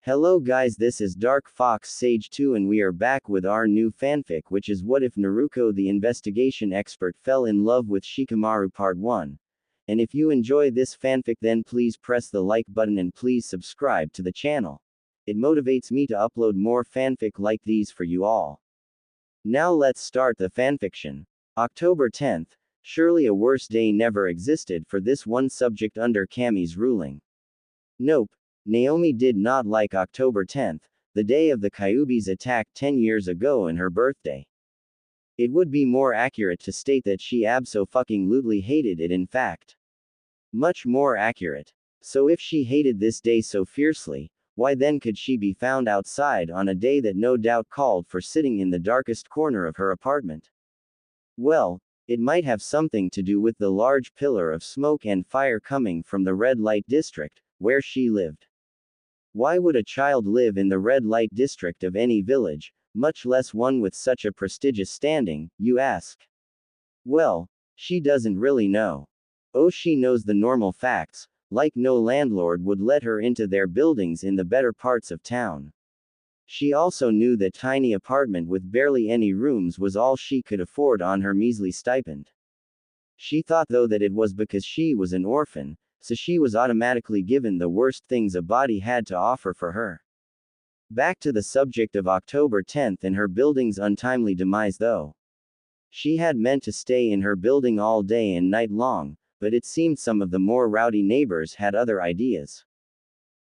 Hello guys, this is Dark Fox Sage 2 and we are back with our new fanfic, which is What If Naruko the investigation expert fell in love with Shikamaru part 1. And if you enjoy this fanfic, then please press the like button and please subscribe to the channel. It motivates me to upload more fanfic like these for you all. Now let's start the fanfiction. October 10th, surely a worse day never existed for this one subject under Kami's ruling. Nope. Naomi did not like October 10th, the day of the Kyuubi's attack 10 years ago and her birthday. It would be more accurate to state that she abso-fucking-lutely hated it, in fact. Much more accurate. So if she hated this day so fiercely, why then could she be found outside on a day that no doubt called for sitting in the darkest corner of her apartment? Well, it might have something to do with the large pillar of smoke and fire coming from the red light district, where she lived. Why would a child live in the red light district of any village, much less one with such a prestigious standing, you ask? Well, she doesn't really know. Oh, she knows the normal facts, like no landlord would let her into their buildings in the better parts of town. She also knew that tiny apartment with barely any rooms was all she could afford on her measly stipend. She thought though that it was because she was an orphan, so she was automatically given the worst things a body had to offer for her. Back to the subject of October 10th and her building's untimely demise though. She had meant to stay in her building all day and night long, but it seemed some of the more rowdy neighbors had other ideas.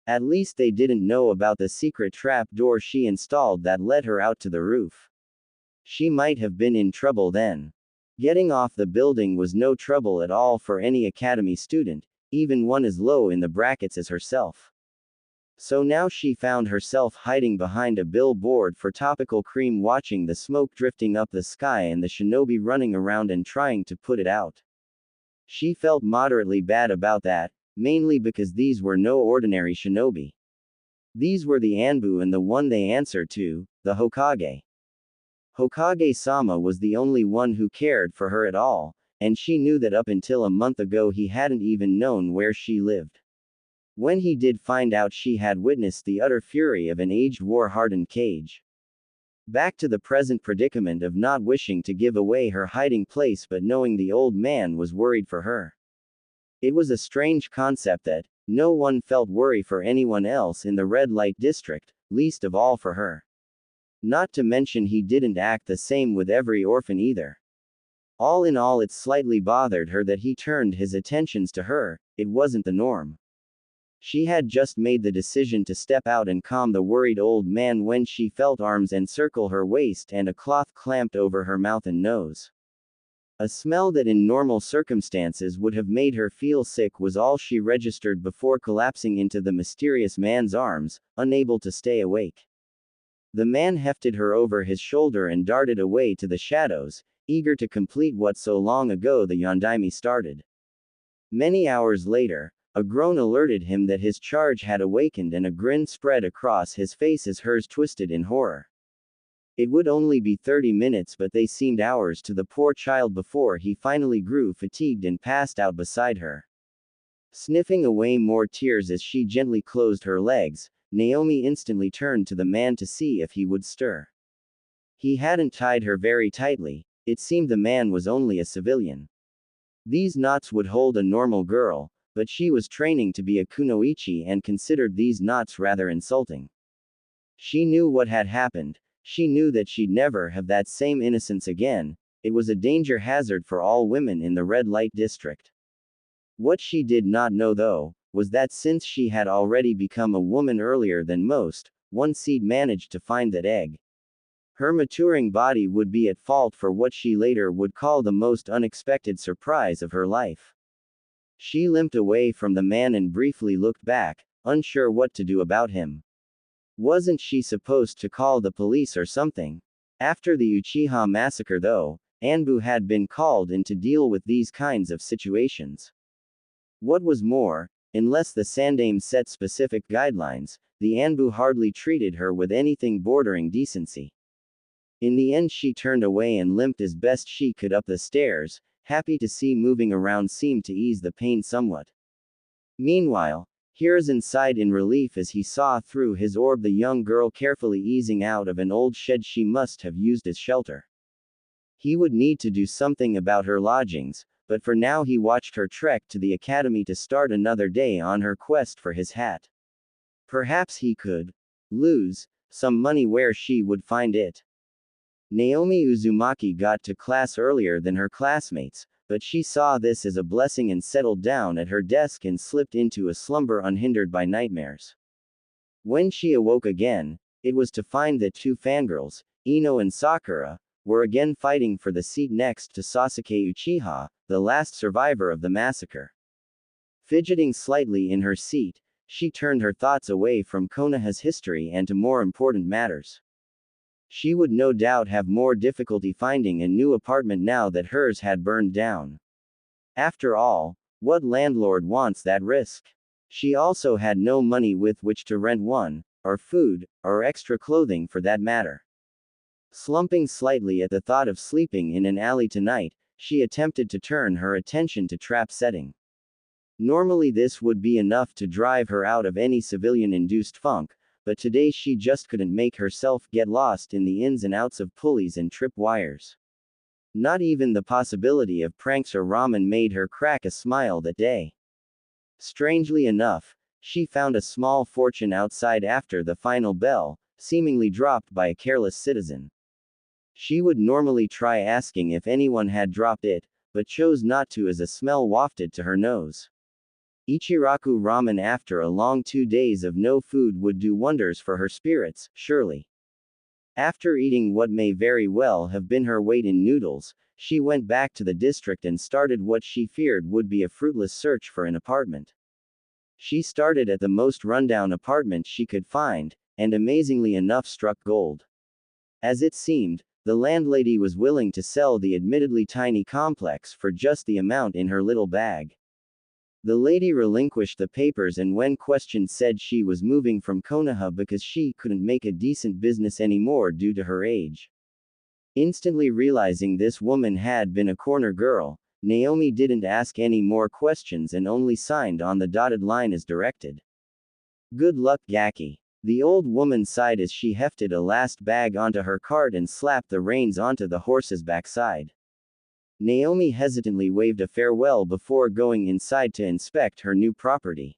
At least they didn't know about the secret trap door she installed that led her out to the roof. She might have been in trouble then. Getting off the building was no trouble at all for any academy student, even one as low in the brackets as herself. So now she found herself hiding behind a billboard for topical cream, watching the smoke drifting up the sky and the shinobi running around and trying to put it out. She felt moderately bad about that, mainly because these were no ordinary shinobi. These were the Anbu and the one they answered to, the Hokage. Hokage-sama was the only one who cared for her at all, and she knew that up until a month ago he hadn't even known where she lived. When he did find out, she had witnessed the utter fury of an aged war-hardened cage. Back to the present predicament of not wishing to give away her hiding place but knowing the old man was worried for her. It was a strange concept that no one felt worry for anyone else in the red light district, least of all for her. Not to mention he didn't act the same with every orphan either. All in all, it slightly bothered her that he turned his attentions to her. It wasn't the norm. She had just made the decision to step out and calm the worried old man when she felt arms encircle her waist and a cloth clamped over her mouth and nose. A smell that in normal circumstances would have made her feel sick was all she registered before collapsing into the mysterious man's arms, unable to stay awake. The man hefted her over his shoulder and darted away to the shadows, eager to complete what so long ago the Yondaime started. Many hours later, a groan alerted him that his charge had awakened and a grin spread across his face as hers twisted in horror. It would only be 30 minutes, but they seemed hours to the poor child before he finally grew fatigued and passed out beside her. Sniffing away more tears as she gently closed her legs, Naomi instantly turned to the man to see if he would stir. He hadn't tied her very tightly. It seemed the man was only a civilian. These knots would hold a normal girl, but she was training to be a kunoichi and considered these knots rather insulting. She knew what had happened. She knew that she'd never have that same innocence again. It was a danger hazard for all women in the red light district. What she did not know though, was that since she had already become a woman earlier than most, one seed managed to find that egg. Her maturing body would be at fault for what she later would call the most unexpected surprise of her life. She limped away from the man and briefly looked back, unsure what to do about him. Wasn't she supposed to call the police or something? After the Uchiha massacre though, Anbu had been called in to deal with these kinds of situations. What was more, unless the Sandaime set specific guidelines, the Anbu hardly treated her with anything bordering decency. In the end she turned away and limped as best she could up the stairs, happy to see moving around seemed to ease the pain somewhat. Meanwhile, Hiruzen sighed in relief as he saw through his orb the young girl carefully easing out of an old shed she must have used as shelter. He would need to do something about her lodgings, but for now he watched her trek to the academy to start another day on her quest for his hat. Perhaps he could lose some money where she would find it. Naomi Uzumaki got to class earlier than her classmates, but she saw this as a blessing and settled down at her desk and slipped into a slumber unhindered by nightmares. When she awoke again, it was to find that two fangirls, Ino and Sakura, were again fighting for the seat next to Sasuke Uchiha, the last survivor of the massacre. Fidgeting slightly in her seat, she turned her thoughts away from Konoha's history and to more important matters. She would no doubt have more difficulty finding a new apartment now that hers had burned down. After all, what landlord wants that risk? She also had no money with which to rent one, or food, or extra clothing for that matter. Slumping slightly at the thought of sleeping in an alley tonight, she attempted to turn her attention to trap setting. Normally this would be enough to drive her out of any civilian-induced funk, but today she just couldn't make herself get lost in the ins and outs of pulleys and trip wires. Not even the possibility of pranks or ramen made her crack a smile that day. Strangely enough, she found a small fortune outside after the final bell, seemingly dropped by a careless citizen. She would normally try asking if anyone had dropped it, but chose not to as a smell wafted to her nose. Ichiraku ramen after a long 2 days of no food would do wonders for her spirits, surely. After eating what may very well have been her weight in noodles, she went back to the district and started what she feared would be a fruitless search for an apartment. She started at the most rundown apartment she could find, and amazingly enough struck gold. As it seemed, the landlady was willing to sell the admittedly tiny complex for just the amount in her little bag. The lady relinquished the papers and when questioned said she was moving from Konoha because she couldn't make a decent business anymore due to her age. Instantly realizing this woman had been a corner girl, Naomi didn't ask any more questions and only signed on the dotted line as directed. Good luck, Gaki. The old woman sighed as she hefted a last bag onto her cart and slapped the reins onto the horse's backside. Naomi hesitantly waved a farewell before going inside to inspect her new property.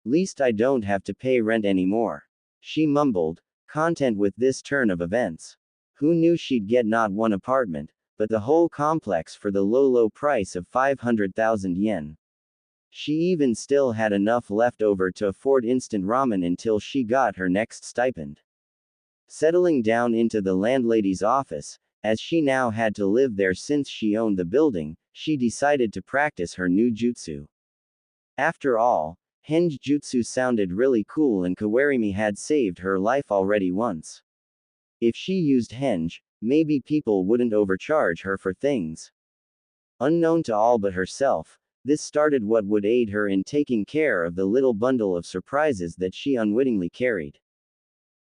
Least I don't have to pay rent anymore. She mumbled, content with this turn of events. Who knew she'd get not one apartment, but the whole complex for the low price of 500,000 yen. She even still had enough left over to afford instant ramen until she got her next stipend. Settling down into the landlady's office, as she now had to live there since she owned the building, she decided to practice her new jutsu. After all, henge jutsu sounded really cool and Kawarimi had saved her life already once. If she used henge, maybe people wouldn't overcharge her for things. Unknown to all but herself, this started what would aid her in taking care of the little bundle of surprises that she unwittingly carried.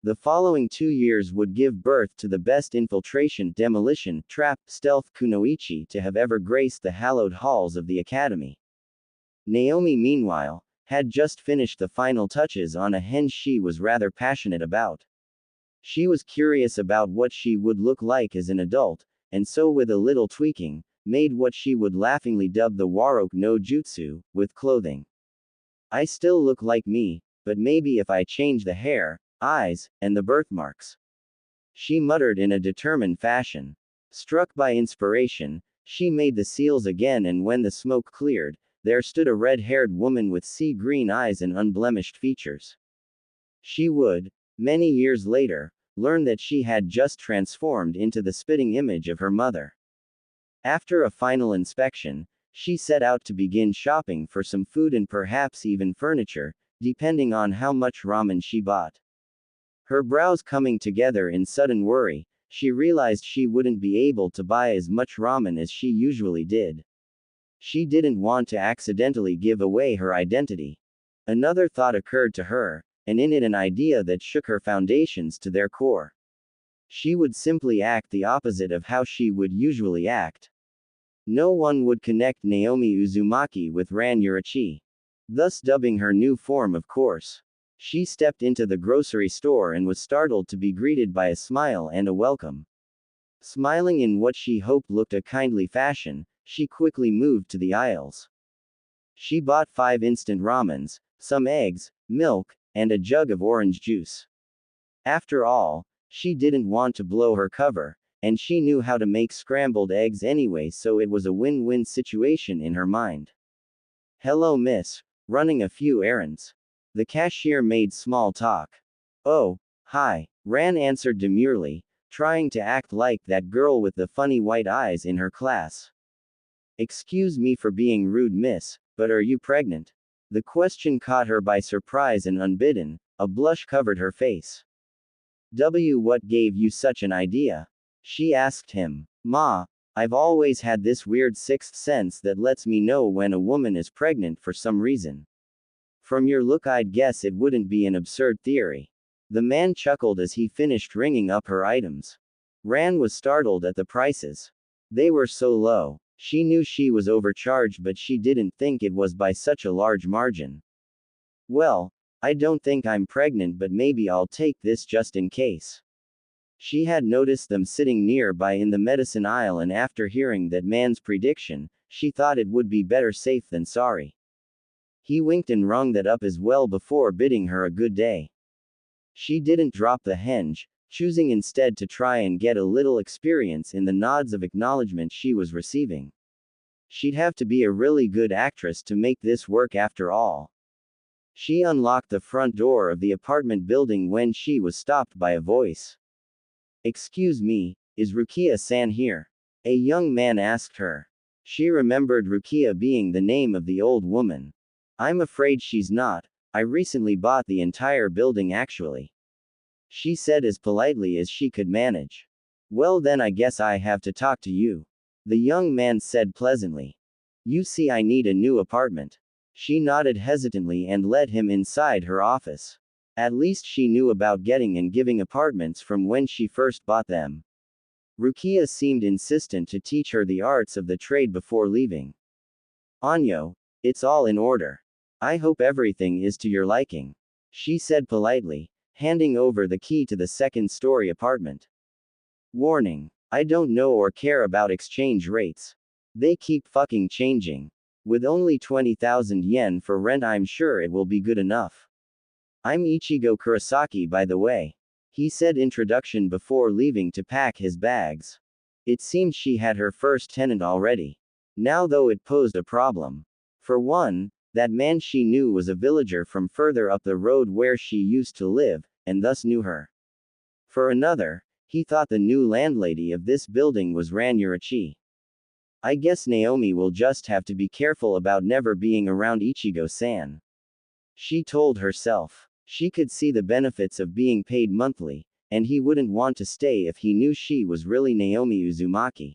The following 2 years would give birth to the best infiltration, demolition, trap, stealth kunoichi to have ever graced the hallowed halls of the academy. Naomi, meanwhile, had just finished the final touches on a henge she was rather passionate about. She was curious about what she would look like as an adult, and so with a little tweaking, made what she would laughingly dub the Waroke no Jutsu, with clothing. I still look like me, but maybe if I change the hair, eyes, and the birthmarks. She muttered in a determined fashion. Struck by inspiration, she made the seals again and when the smoke cleared, there stood a red-haired woman with sea-green eyes and unblemished features. She would, many years later, learn that she had just transformed into the spitting image of her mother. After a final inspection, she set out to begin shopping for some food and perhaps even furniture, depending on how much ramen she bought. Her brows coming together in sudden worry, she realized she wouldn't be able to buy as much ramen as she usually did. She didn't want to accidentally give away her identity. Another thought occurred to her, and in it an idea that shook her foundations to their core. She would simply act the opposite of how she would usually act. No one would connect Naomi Uzumaki with Ran Yurachi. thus dubbing her new form of course. She stepped into the grocery store and was startled to be greeted by a smile and a welcome. Smiling in what she hoped looked a kindly fashion, she quickly moved to the aisles. She bought 5 instant ramens, some eggs, milk, and a jug of orange juice. After all, she didn't want to blow her cover, and she knew how to make scrambled eggs anyway, so it was a win-win situation in her mind. Hello, miss. Running a few errands. The cashier made small talk. Oh, hi, Ran answered demurely, trying to act like that girl with the funny white eyes in her class. Excuse me for being rude, miss, but are you pregnant? The question caught her by surprise and unbidden, a blush covered her face. What gave you such an idea? She asked him. Ma, I've always had this weird sixth sense that lets me know when a woman is pregnant for some reason. From your look, I'd guess it wouldn't be an absurd theory. The man chuckled as he finished ringing up her items. Ran was startled at the prices. They were so low. She knew she was overcharged, but she didn't think it was by such a large margin. Well, I don't think I'm pregnant, but maybe I'll take this just in case. She had noticed them sitting nearby in the medicine aisle, and after hearing that man's prediction, she thought it would be better safe than sorry. He winked and rung that up as well before bidding her a good day. She didn't drop the henge, choosing instead to try and get a little experience in the nods of acknowledgement she was receiving. She'd have to be a really good actress to make this work after all. She unlocked the front door of the apartment building when she was stopped by a voice. Excuse me, is Rukia-san here? A young man asked her. She remembered Rukia being the name of the old woman. I'm afraid she's not. I recently bought the entire building actually. She said as politely as she could manage. Well then I guess I have to talk to you. The young man said pleasantly. You see, I need a new apartment. She nodded hesitantly and led him inside her office. At least she knew about getting and giving apartments from when she first bought them. Rukia seemed insistent to teach her the arts of the trade before leaving. Anyo, it's all in order. I hope everything is to your liking. She said politely, handing over the key to the second-story apartment. Warning. I don't know or care about exchange rates. They keep fucking changing. With only 20,000 yen for rent, I'm sure it will be good enough. I'm Ichigo Kurosaki, by the way. He said introduction before leaving to pack his bags. It seemed she had her first tenant already. Now though, it posed a problem. For one, that man she knew was a villager from further up the road where she used to live, and thus knew her. For another, he thought the new landlady of this building was Ran Yurachi. I guess Naomi will just have to be careful about never being around Ichigo-san. She told herself. She could see the benefits of being paid monthly, and he wouldn't want to stay if he knew she was really Naomi Uzumaki.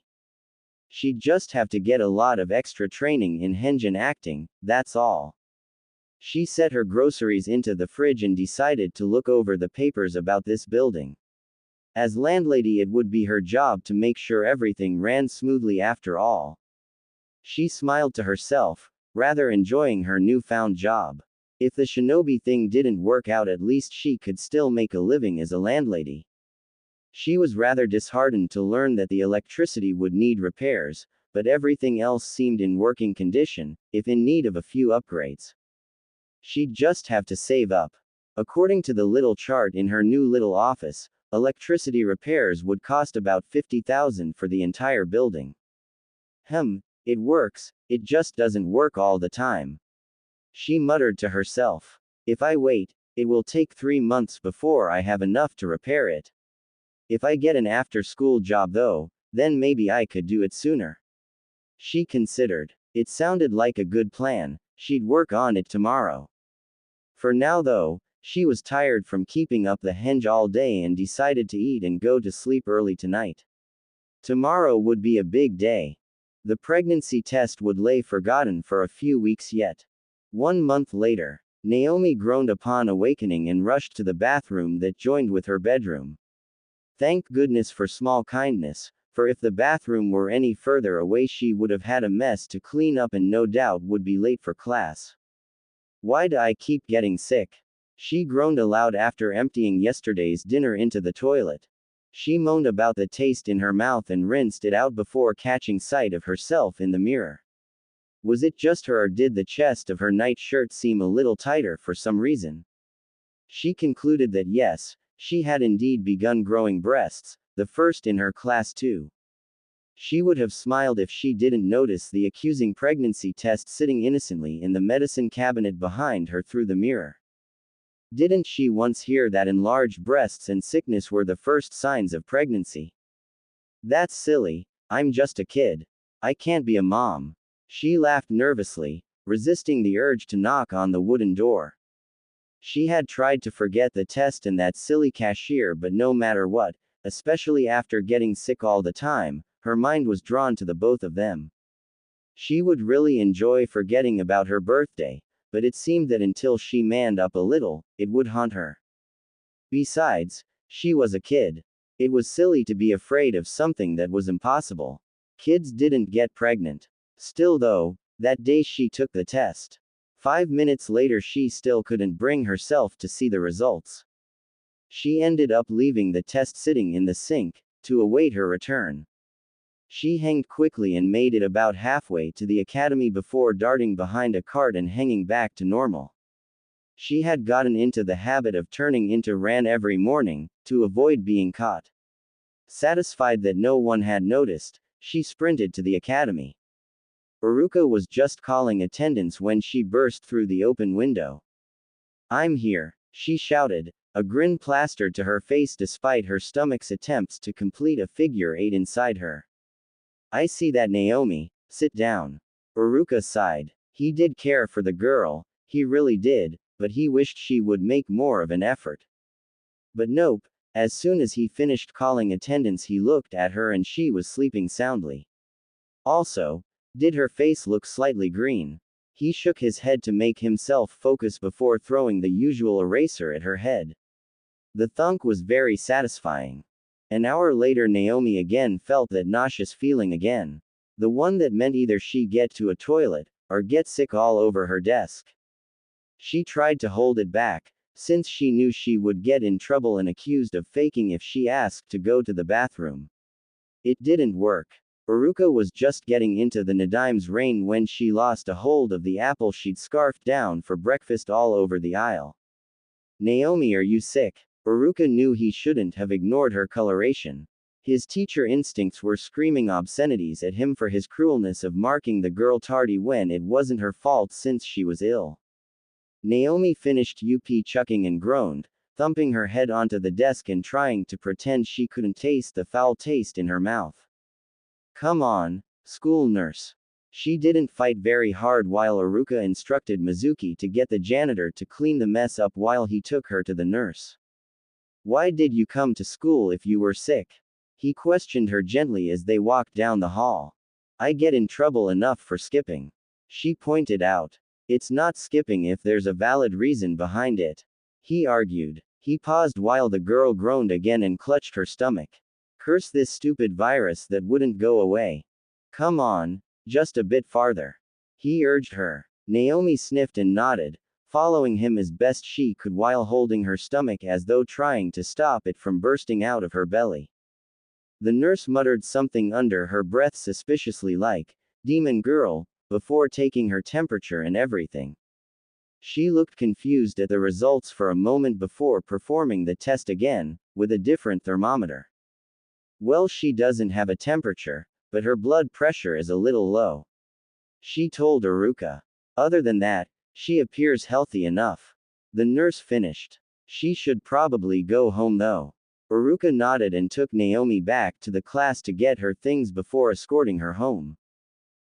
She'd just have to get a lot of extra training in henjin acting, that's all. She set her groceries into the fridge and decided to look over the papers about this building. As landlady, it would be her job to make sure everything ran smoothly after all. She smiled to herself, rather enjoying her newfound job. If the shinobi thing didn't work out, at least she could still make a living as a landlady. She was rather disheartened to learn that the electricity would need repairs, but everything else seemed in working condition, if in need of a few upgrades. She'd just have to save up. According to the little chart in her new little office, electricity repairs would cost about 50,000 for the entire building. It works, it just doesn't work all the time. She muttered to herself. If I wait, it will take 3 months before I have enough to repair it. If I get an after-school job though, then maybe I could do it sooner. She considered. It sounded like a good plan. She'd work on it tomorrow. For now though, she was tired from keeping up the henge all day and decided to eat and go to sleep early tonight. Tomorrow would be a big day. The pregnancy test would lay forgotten for a few weeks yet. 1 month later, Naomi groaned upon awakening and rushed to the bathroom that joined with her bedroom. Thank goodness for small kindness, for if the bathroom were any further away she would have had a mess to clean up and no doubt would be late for class. Why do I keep getting sick? She groaned aloud after emptying yesterday's dinner into the toilet. She moaned about the taste in her mouth and rinsed it out before catching sight of herself in the mirror. Was it just her, or did the chest of her night shirt seem a little tighter for some reason? She concluded that yes, she had indeed begun growing breasts, the first in her class too. She would have smiled if she didn't notice the accusing pregnancy test sitting innocently in the medicine cabinet behind her through the mirror. Didn't she once hear that enlarged breasts and sickness were the first signs of pregnancy? That's silly, I'm just a kid. I can't be a mom. She laughed nervously, resisting the urge to knock on the wooden door. She had tried to forget the test and that silly cashier, but no matter what, especially after getting sick all the time, her mind was drawn to the both of them. She would really enjoy forgetting about her birthday, but it seemed that until she manned up a little, it would haunt her. Besides, she was a kid. It was silly to be afraid of something that was impossible. Kids didn't get pregnant. Still though, that day she took the test. 5 minutes later she still couldn't bring herself to see the results. She ended up leaving the test sitting in the sink, to await her return. She hanged quickly and made it about halfway to the academy before darting behind a cart and hanging back to normal. She had gotten into the habit of turning into ran every morning, to avoid being caught. Satisfied that no one had noticed, she sprinted to the academy. Naruko was just calling attendance when she burst through the open window. I'm here, she shouted, a grin plastered to her face despite her stomach's attempts to complete a figure 8 inside her. I see that, Naomi, sit down. Naruko sighed. He did care for the girl, he really did, but he wished she would make more of an effort. But nope, as soon as he finished calling attendance he looked at her and she was sleeping soundly. Also, did her face look slightly green? He shook his head to make himself focus before throwing the usual eraser at her head. The thunk was very satisfying. An hour later Naomi again felt that nauseous feeling again. The one that meant either she get to a toilet, or get sick all over her desk. She tried to hold it back, since she knew she would get in trouble and accused of faking if she asked to go to the bathroom. It didn't work. Naruko was just getting into the Nadime's reign when she lost a hold of the apple she'd scarfed down for breakfast all over the aisle. Naomi, are you sick? Naruko knew he shouldn't have ignored her coloration. His teacher instincts were screaming obscenities at him for his cruelness of marking the girl tardy when it wasn't her fault since she was ill. Naomi finished chucking and groaned, thumping her head onto the desk and trying to pretend she couldn't taste the foul taste in her mouth. Come on, school nurse. She didn't fight very hard while Naruko instructed Mizuki to get the janitor to clean the mess up while he took her to the nurse. Why did you come to school if you were sick? He questioned her gently as they walked down the hall. I get in trouble enough for skipping. She pointed out. It's not skipping if there's a valid reason behind it. He argued. He paused while the girl groaned again and clutched her stomach. Curse this stupid virus that wouldn't go away. Come on, just a bit farther. He urged her. Naomi sniffed and nodded, following him as best she could while holding her stomach as though trying to stop it from bursting out of her belly. The nurse muttered something under her breath suspiciously like, "Demon girl," before taking her temperature and everything. She looked confused at the results for a moment before performing the test again, with a different thermometer. Well, she doesn't have a temperature, but her blood pressure is a little low. She told Naruko. Other than that, she appears healthy enough. The nurse finished. She should probably go home though. Naruko nodded and took Naomi back to the class to get her things before escorting her home.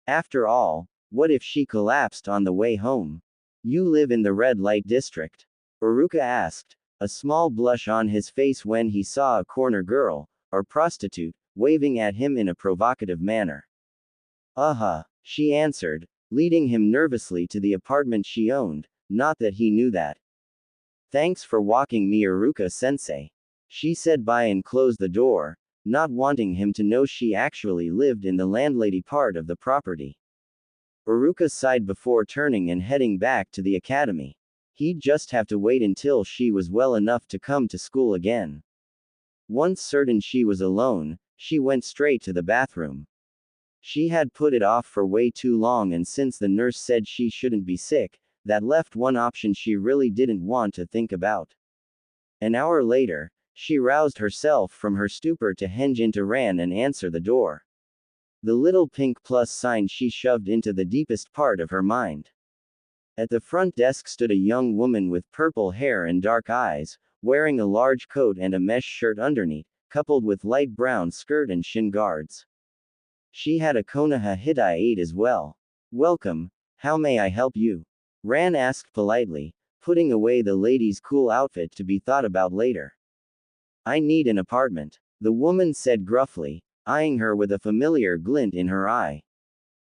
After all, what if she collapsed on the way home? You live in the red light district? Naruko asked, a small blush on his face when he saw a corner girl, or prostitute, waving at him in a provocative manner. She answered, leading him nervously to the apartment she owned, not that he knew that. Thanks for walking me, Naruko-sensei. She said bye and closed the door, not wanting him to know she actually lived in the landlady part of the property. Uruka sighed before turning and heading back to the academy. He'd just have to wait until she was well enough to come to school again. Once certain she was alone, she went straight to the bathroom. She had put it off for way too long, and since the nurse said she shouldn't be sick, that left one option she really didn't want to think about. An hour later, she roused herself from her stupor to hinge into Ran and answer the door. The little pink plus sign she shoved into the deepest part of her mind. At the front desk stood a young woman with purple hair and dark eyes, wearing a large coat and a mesh shirt underneath, coupled with light brown skirt and shin guards. She had a Konoha Hitai 8 as well. "Welcome, how may I help you?" Ran asked politely, putting away the lady's cool outfit to be thought about later. "I need an apartment," the woman said gruffly, eyeing her with a familiar glint in her eye.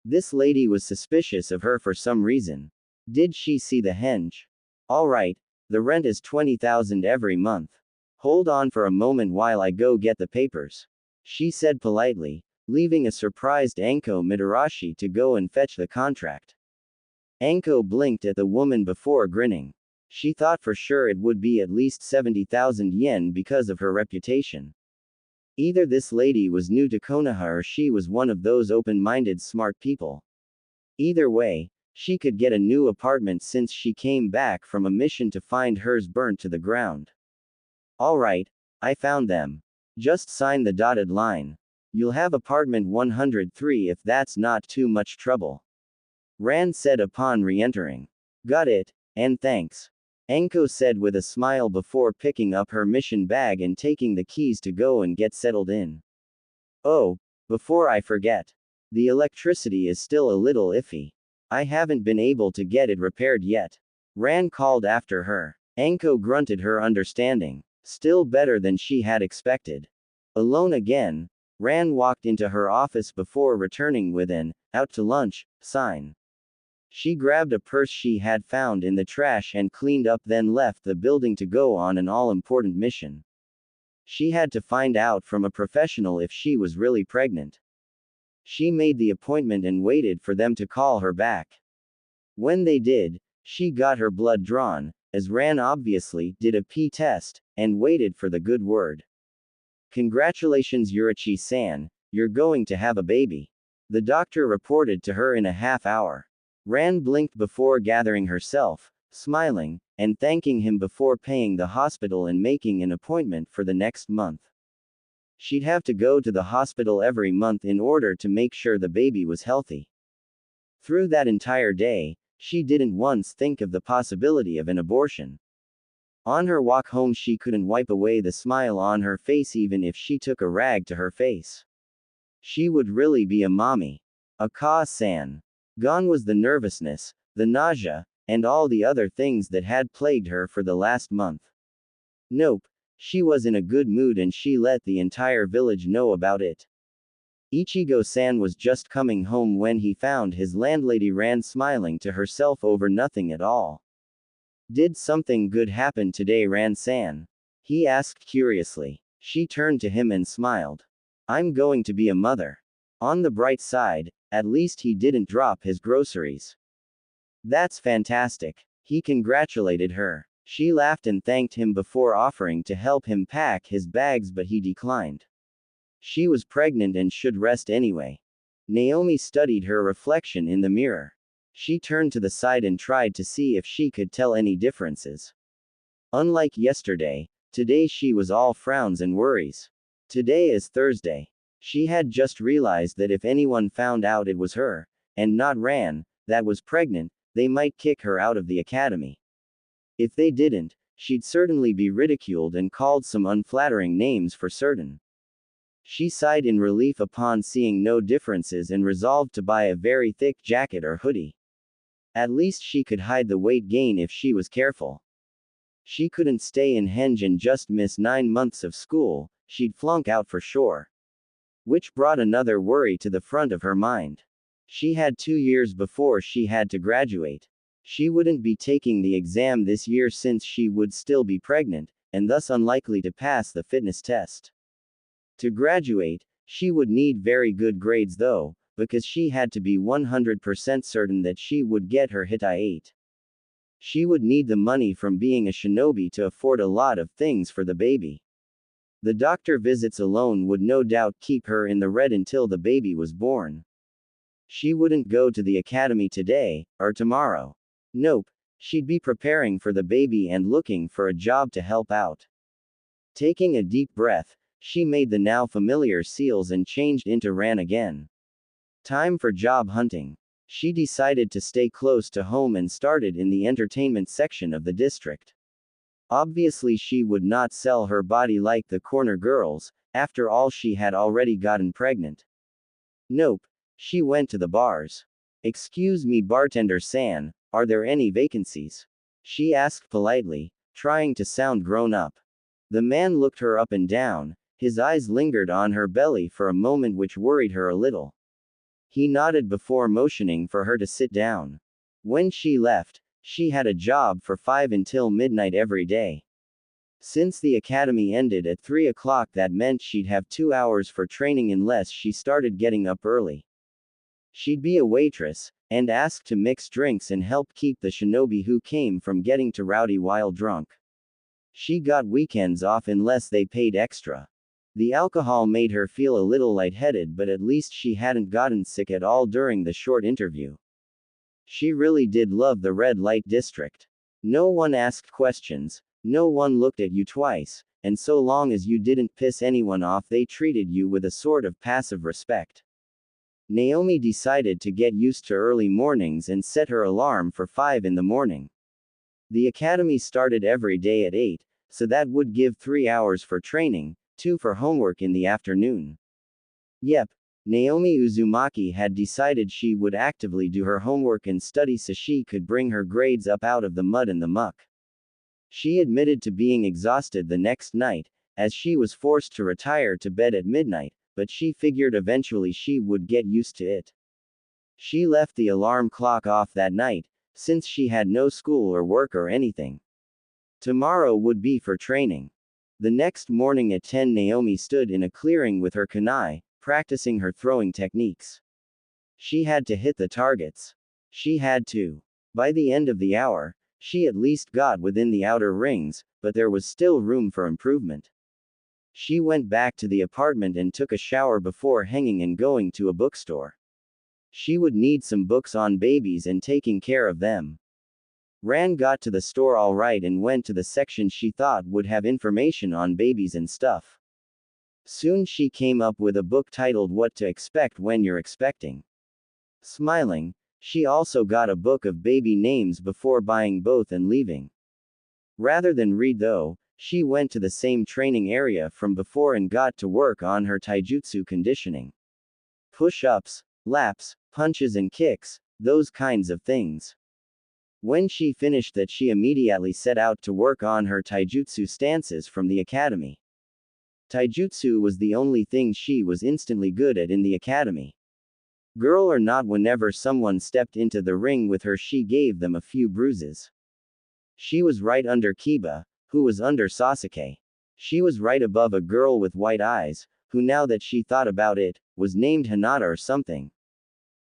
This lady was suspicious of her for some reason. Did she see the henge? "All right, the rent is 20,000 every month. Hold on for a moment while I go get the papers," she said politely, leaving a surprised Anko Mitarashi to go and fetch the contract. Anko blinked at the woman before grinning. She thought for sure it would be at least 70,000 yen because of her reputation. Either this lady was new to Konoha or she was one of those open-minded smart people. Either way, she could get a new apartment since she came back from a mission to find hers burnt to the ground. "All right, I found them. Just sign the dotted line. You'll have apartment 103 if that's not too much trouble," Ran said upon re-entering. "Got it, and thanks," Anko said with a smile before picking up her mission bag and taking the keys to go and get settled in. "Oh, before I forget. The electricity is still a little iffy. I haven't been able to get it repaired yet," Ran called after her. Anko grunted her understanding. Still better than she had expected. Alone again, Ran walked into her office before returning with an "out to lunch" sign. She grabbed a purse she had found in the trash and cleaned up, then left the building to go on an all-important mission. She had to find out from a professional if she was really pregnant. She made the appointment and waited for them to call her back. When they did, she got her blood drawn, as Ran obviously did a pee test, and waited for the good word. "Congratulations Yurichi-san, you're going to have a baby," the doctor reported to her in a half hour. Ran blinked before gathering herself, smiling, and thanking him before paying the hospital and making an appointment for the next month. She'd have to go to the hospital every month in order to make sure the baby was healthy. Through that entire day, she didn't once think of the possibility of an abortion. On her walk home she couldn't wipe away the smile on her face even if she took a rag to her face. She would really be a mommy. Aka-san. Gone was the nervousness, the nausea, and all the other things that had plagued her for the last month. Nope. She was in a good mood and she let the entire village know about it. Ichigo-san was just coming home when he found his landlady Ran smiling to herself over nothing at all. "Did something good happen today, Ran-san?" he asked curiously. She turned to him and smiled. "I'm going to be a mother." On the bright side, at least he didn't drop his groceries. "That's fantastic." He congratulated her. She laughed and thanked him before offering to help him pack his bags, but he declined. She was pregnant and should rest anyway. Naomi studied her reflection in the mirror. She turned to the side and tried to see if she could tell any differences. Unlike yesterday, today she was all frowns and worries. Today is Thursday. She had just realized that if anyone found out it was her, and not Ran, that was pregnant, they might kick her out of the academy. If they didn't, she'd certainly be ridiculed and called some unflattering names for certain. She sighed in relief upon seeing no differences and resolved to buy a very thick jacket or hoodie. At least she could hide the weight gain if she was careful. She couldn't stay in Henge and just miss 9 months of school, she'd flunk out for sure. Which brought another worry to the front of her mind. She had 2 years before she had to graduate. She wouldn't be taking the exam this year since she would still be pregnant, and thus unlikely to pass the fitness test. To graduate, she would need very good grades though, because she had to be 100% certain that she would get her Hitai 8. She would need the money from being a shinobi to afford a lot of things for the baby. The doctor visits alone would no doubt keep her in the red until the baby was born. She wouldn't go to the academy today, or tomorrow. Nope, she'd be preparing for the baby and looking for a job to help out. Taking a deep breath, she made the now familiar seals and changed into Ran again. Time for job hunting. She decided to stay close to home and started in the entertainment section of the district. Obviously she would not sell her body like the corner girls, after all she had already gotten pregnant. Nope, she went to the bars. "Excuse me bartender-san, are there any vacancies?" she asked politely, trying to sound grown up. The man looked her up and down, his eyes lingered on her belly for a moment which worried her a little. He nodded before motioning for her to sit down. When she left, she had a job for 5 until midnight every day. Since the academy ended at 3 o'clock, that meant she'd have 2 hours for training unless she started getting up early. She'd be a waitress, and asked to mix drinks and help keep the shinobi who came from getting too rowdy while drunk. She got weekends off unless they paid extra. The alcohol made her feel a little lightheaded, but at least she hadn't gotten sick at all during the short interview. She really did love the red light district. No one asked questions, no one looked at you twice, and so long as you didn't piss anyone off, they treated you with a sort of passive respect. Naomi decided to get used to early mornings and set her alarm for 5 in the morning. The academy started every day at 8, so that would give 3 hours for training, 2 for homework in the afternoon. Yep, Naomi Uzumaki had decided she would actively do her homework and study so she could bring her grades up out of the mud and the muck. She admitted to being exhausted the next night, as she was forced to retire to bed at midnight, but she figured eventually she would get used to it. She left the alarm clock off that night, since she had no school or work or anything. Tomorrow would be for training. The next morning at 10, Naomi stood in a clearing with her kunai, practicing her throwing techniques. She had to hit the targets. She had to. By the end of the hour, she at least got within the outer rings, but there was still room for improvement. She went back to the apartment and took a shower before hanging and going to a bookstore. She would need some books on babies and taking care of them. Ran got to the store all right and went to the section she thought would have information on babies and stuff. Soon she came up with a book titled What to Expect When You're Expecting. Smiling, she also got a book of baby names before buying both and leaving. Rather than read though, she went to the same training area from before and got to work on her taijutsu conditioning. Push-ups, laps, punches and kicks, those kinds of things. When she finished that, she immediately set out to work on her taijutsu stances from the academy. Taijutsu was the only thing she was instantly good at in the academy. Girl or not, whenever someone stepped into the ring with her, she gave them a few bruises. She was right under Kiba, who was under Sasuke. She was right above a girl with white eyes, who, now that she thought about it, was named Hinata or something.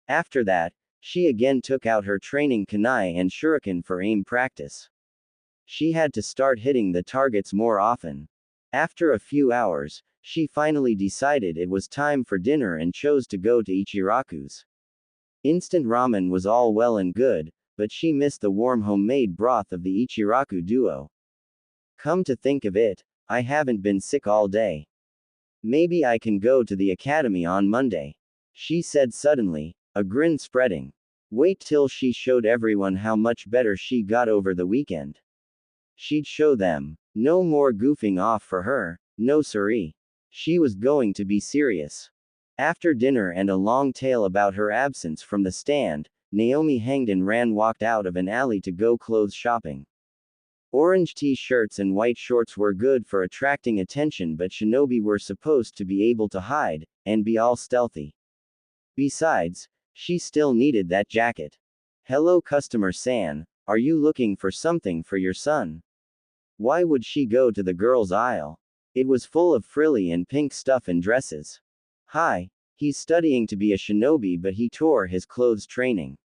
After that, she again took out her training kunai and shuriken for aim practice. She had to start hitting the targets more often. After a few hours, she finally decided it was time for dinner and chose to go to Ichiraku's. Instant ramen was all well and good, but she missed the warm homemade broth of the Ichiraku duo. Come to think of it, I haven't been sick all day. Maybe I can go to the academy on Monday, she said suddenly, a grin spreading. Wait till she showed everyone how much better she got over the weekend. She'd show them. No more goofing off for her, no siree. She was going to be serious. After dinner and a long tale about her absence from the stand, Naomi hanged and walked out of an alley to go clothes shopping. Orange t-shirts and white shorts were good for attracting attention, but shinobi were supposed to be able to hide, and be all stealthy. Besides, she still needed that jacket. Hello customer-san, are you looking for something for your son? Why would she go to the girls' aisle? It was full of frilly and pink stuff and dresses. Hi, He's studying to be a shinobi, but he tore his clothes training.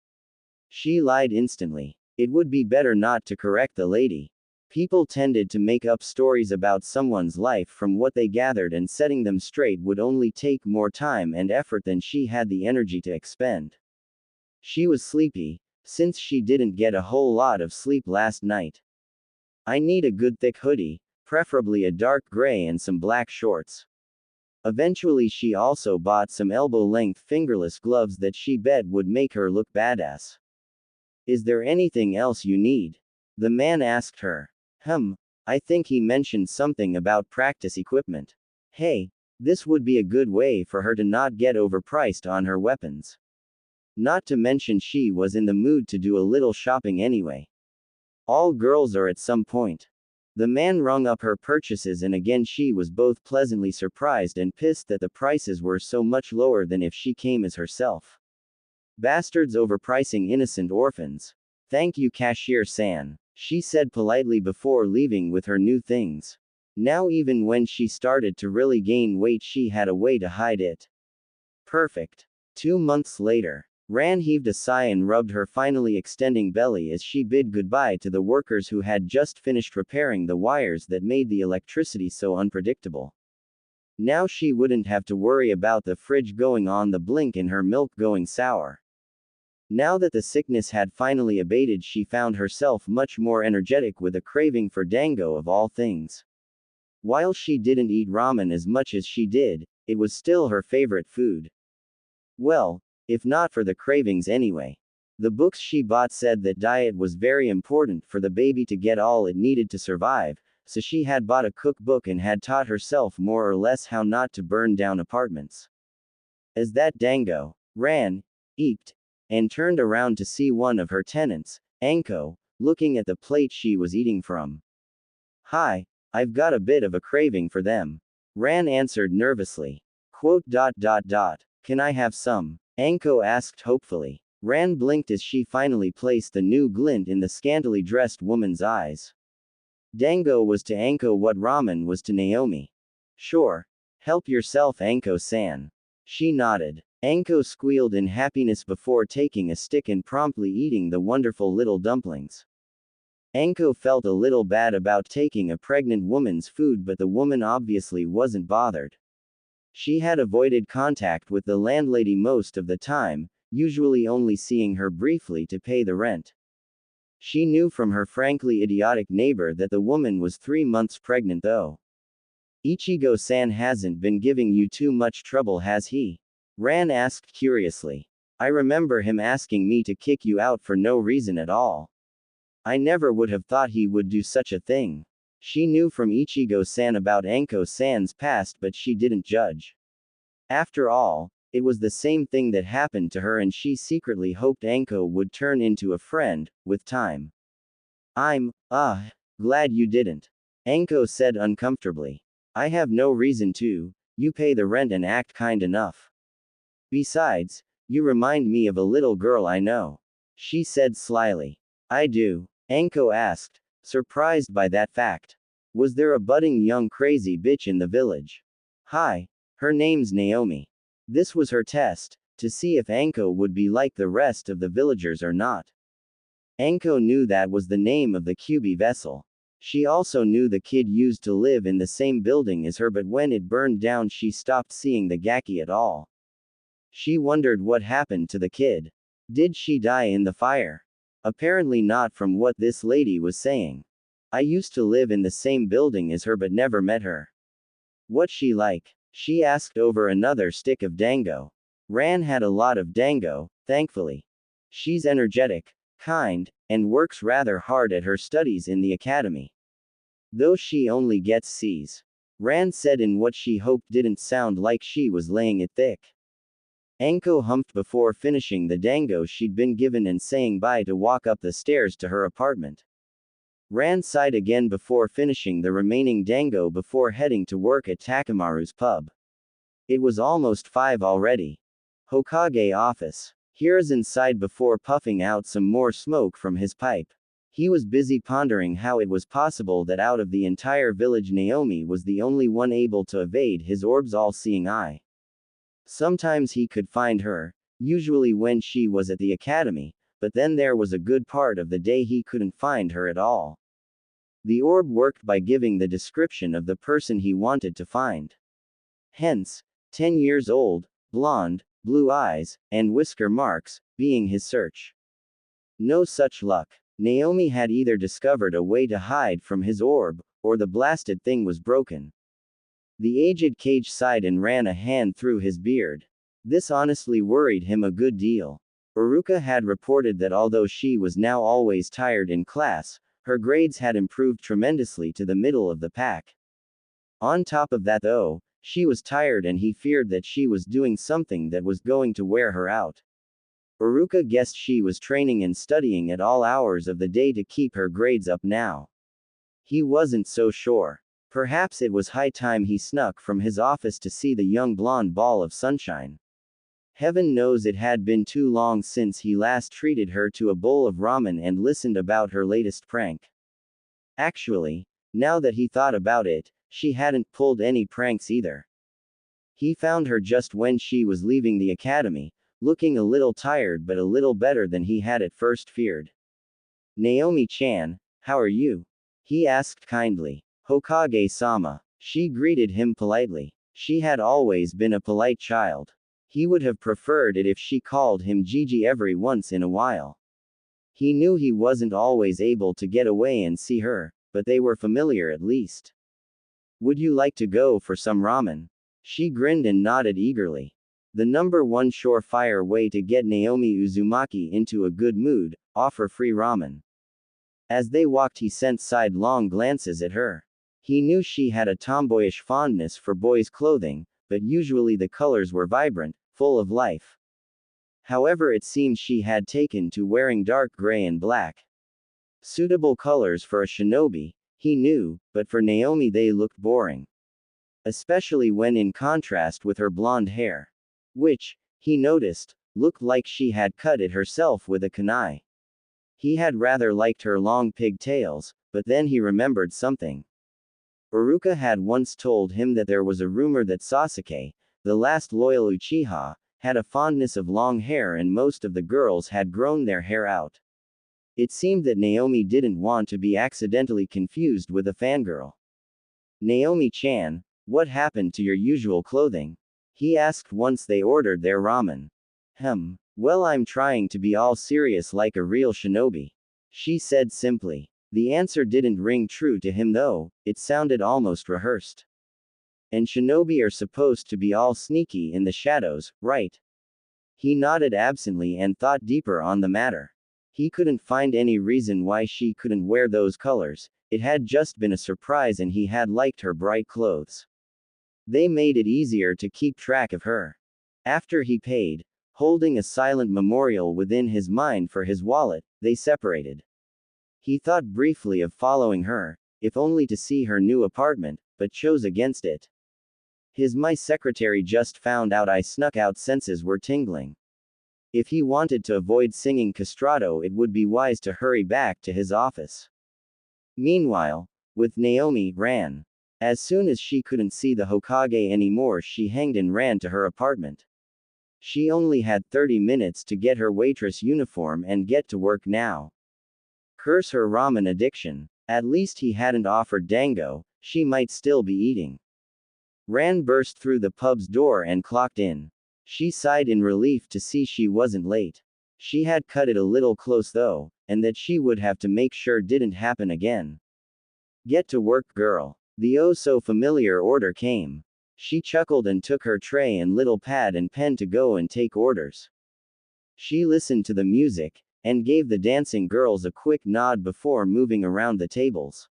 She lied instantly. It would be better not to correct the lady. People tended to make up stories about someone's life from what they gathered, and setting them straight would only take more time and effort than she had the energy to expend. She was sleepy, since she didn't get a whole lot of sleep last night. I need a good thick hoodie, preferably a dark gray, and some black shorts. Eventually she also bought some elbow-length fingerless gloves that she bet would make her look badass. Is there anything else you need? The man asked her. I think he mentioned something about practice equipment. Hey, this would be a good way for her to not get overpriced on her weapons. Not to mention she was in the mood to do a little shopping anyway. All girls are at some point. The man rung up her purchases, and again she was both pleasantly surprised and pissed that the prices were so much lower than if she came as herself. Bastards overpricing innocent orphans. Thank you, cashier-san, she said politely before leaving with her new things. Now even when she started to really gain weight she had a way to hide it. Perfect. 2 months later. Ran heaved a sigh and rubbed her finally extending belly as she bid goodbye to the workers who had just finished repairing the wires that made the electricity so unpredictable. Now she wouldn't have to worry about the fridge going on the blink and her milk going sour. Now that the sickness had finally abated, she found herself much more energetic, with a craving for dango of all things. While she didn't eat ramen as much as she did, it was still her favorite food. Well, if not for the cravings anyway. The books she bought said that diet was very important for the baby to get all it needed to survive, so she had bought a cookbook and had taught herself more or less how not to burn down apartments. As that dango ran, eeked, and turned around to see one of her tenants, Anko, looking at the plate she was eating from. Hi, I've got a bit of a craving for them. Ran answered nervously. Can I have some? Anko asked hopefully. Ran blinked as she finally placed the new glint in the scantily dressed woman's eyes. Dango was to Anko what ramen was to Naomi. Sure. Help yourself, Anko-san. She nodded. Anko squealed in happiness before taking a stick and promptly eating the wonderful little dumplings. Anko felt a little bad about taking a pregnant woman's food, but the woman obviously wasn't bothered. She had avoided contact with the landlady most of the time, usually only seeing her briefly to pay the rent. She knew from her frankly idiotic neighbor that the woman was 3 months pregnant though. Ichigo-san hasn't been giving you too much trouble, has he? Ran asked curiously. I remember him asking me to kick you out for no reason at all. I never would have thought he would do such a thing. She knew from Ichigo-san about Anko-san's past, but she didn't judge. After all, it was the same thing that happened to her, and she secretly hoped Anko would turn into a friend, with time. I'm glad you didn't. Anko said uncomfortably. I have no reason to. You pay the rent and act kind enough. Besides, you remind me of a little girl I know. She said slyly. I do? Anko asked, surprised by that fact. Was there a budding young crazy bitch in the village? Hi. Her name's Naomi. This was her test, to see if Anko would be like the rest of the villagers or not. Anko knew that was the name of the Kyubi vessel. She also knew the kid used to live in the same building as her, but when it burned down she stopped seeing the Gaki at all. She wondered what happened to the kid. Did she die in the fire? Apparently not, from what this lady was saying. I used to live in the same building as her but never met her. What's she like? She asked over another stick of dango. Ran had a lot of dango, thankfully. She's energetic, kind, and works rather hard at her studies in the academy. Though she only gets C's. Ran said in what she hoped didn't sound like she was laying it thick. Anko humped before finishing the dango she'd been given and saying bye to walk up the stairs to her apartment. Ran sighed again before finishing the remaining dango before heading to work at Takamaru's pub. It was almost 5 already. Hokage office. Hiruzen sighed before puffing out some more smoke from his pipe. He was busy pondering how it was possible that out of the entire village Naomi was the only one able to evade his orb's all-seeing eye. Sometimes he could find her, usually when she was at the academy, but then there was a good part of the day he couldn't find her at all. The orb worked by giving the description of the person he wanted to find. Hence, 10 years old, blonde, blue eyes, and whisker marks, being his search. No such luck. Naomi had either discovered a way to hide from his orb, or the blasted thing was broken. The aged Cage sighed and ran a hand through his beard. This honestly worried him a good deal. Uruka had reported that although she was now always tired in class, her grades had improved tremendously to the middle of the pack. On top of that though, she was tired and he feared that she was doing something that was going to wear her out. Uruka guessed she was training and studying at all hours of the day to keep her grades up now. He wasn't so sure. Perhaps it was high time he snuck from his office to see the young blonde ball of sunshine. Heaven knows it had been too long since he last treated her to a bowl of ramen and listened about her latest prank. Actually, now that he thought about it, she hadn't pulled any pranks either. He found her just when she was leaving the academy, looking a little tired but a little better than he had at first feared. Naomi-chan, how are you? He asked kindly. Hokage-sama. She greeted him politely. She had always been a polite child. He would have preferred it if she called him Gigi every once in a while. He knew he wasn't always able to get away and see her, but they were familiar at least. Would you like to go for some ramen? She grinned and nodded eagerly. The number one surefire way to get Naomi Uzumaki into a good mood, offer free ramen. As they walked he sent sidelong glances at her. He knew she had a tomboyish fondness for boys' clothing, but usually the colors were vibrant, full of life. However, it seemed she had taken to wearing dark gray and black. Suitable colors for a shinobi, he knew, but for Naomi they looked boring. Especially when in contrast with her blonde hair. Which, he noticed, looked like she had cut it herself with a kunai. He had rather liked her long pigtails, but then he remembered something. Uruka had once told him that there was a rumor that Sasuke, the last loyal Uchiha, had a fondness of long hair and most of the girls had grown their hair out. It seemed that Naomi didn't want to be accidentally confused with a fangirl. Naomi-chan, what happened to your usual clothing? He asked once they ordered their ramen. Well, I'm trying to be all serious like a real shinobi. She said simply. The answer didn't ring true to him though, it sounded almost rehearsed. And shinobi are supposed to be all sneaky in the shadows, right? He nodded absently and thought deeper on the matter. He couldn't find any reason why she couldn't wear those colors, it had just been a surprise and he had liked her bright clothes. They made it easier to keep track of her. After he paid, holding a silent memorial within his mind for his wallet, they separated. He thought briefly of following her, if only to see her new apartment, but chose against it. My secretary just found out I snuck out, senses were tingling. If he wanted to avoid singing castrato, it would be wise to hurry back to his office. Meanwhile, with Naomi, ran. As soon as she couldn't see the Hokage anymore, she hanged and ran to her apartment. She only had 30 minutes to get her waitress uniform and get to work now. Curse her ramen addiction. At least he hadn't offered dango, she might still be eating. Ran burst through the pub's door and clocked in. She sighed in relief to see she wasn't late. She had cut it a little close though, and that she would have to make sure didn't happen again. Get to work, girl. The oh so familiar order came. She chuckled and took her tray and little pad and pen to go and take orders. She listened to the music, and gave the dancing girls a quick nod before moving around the tables.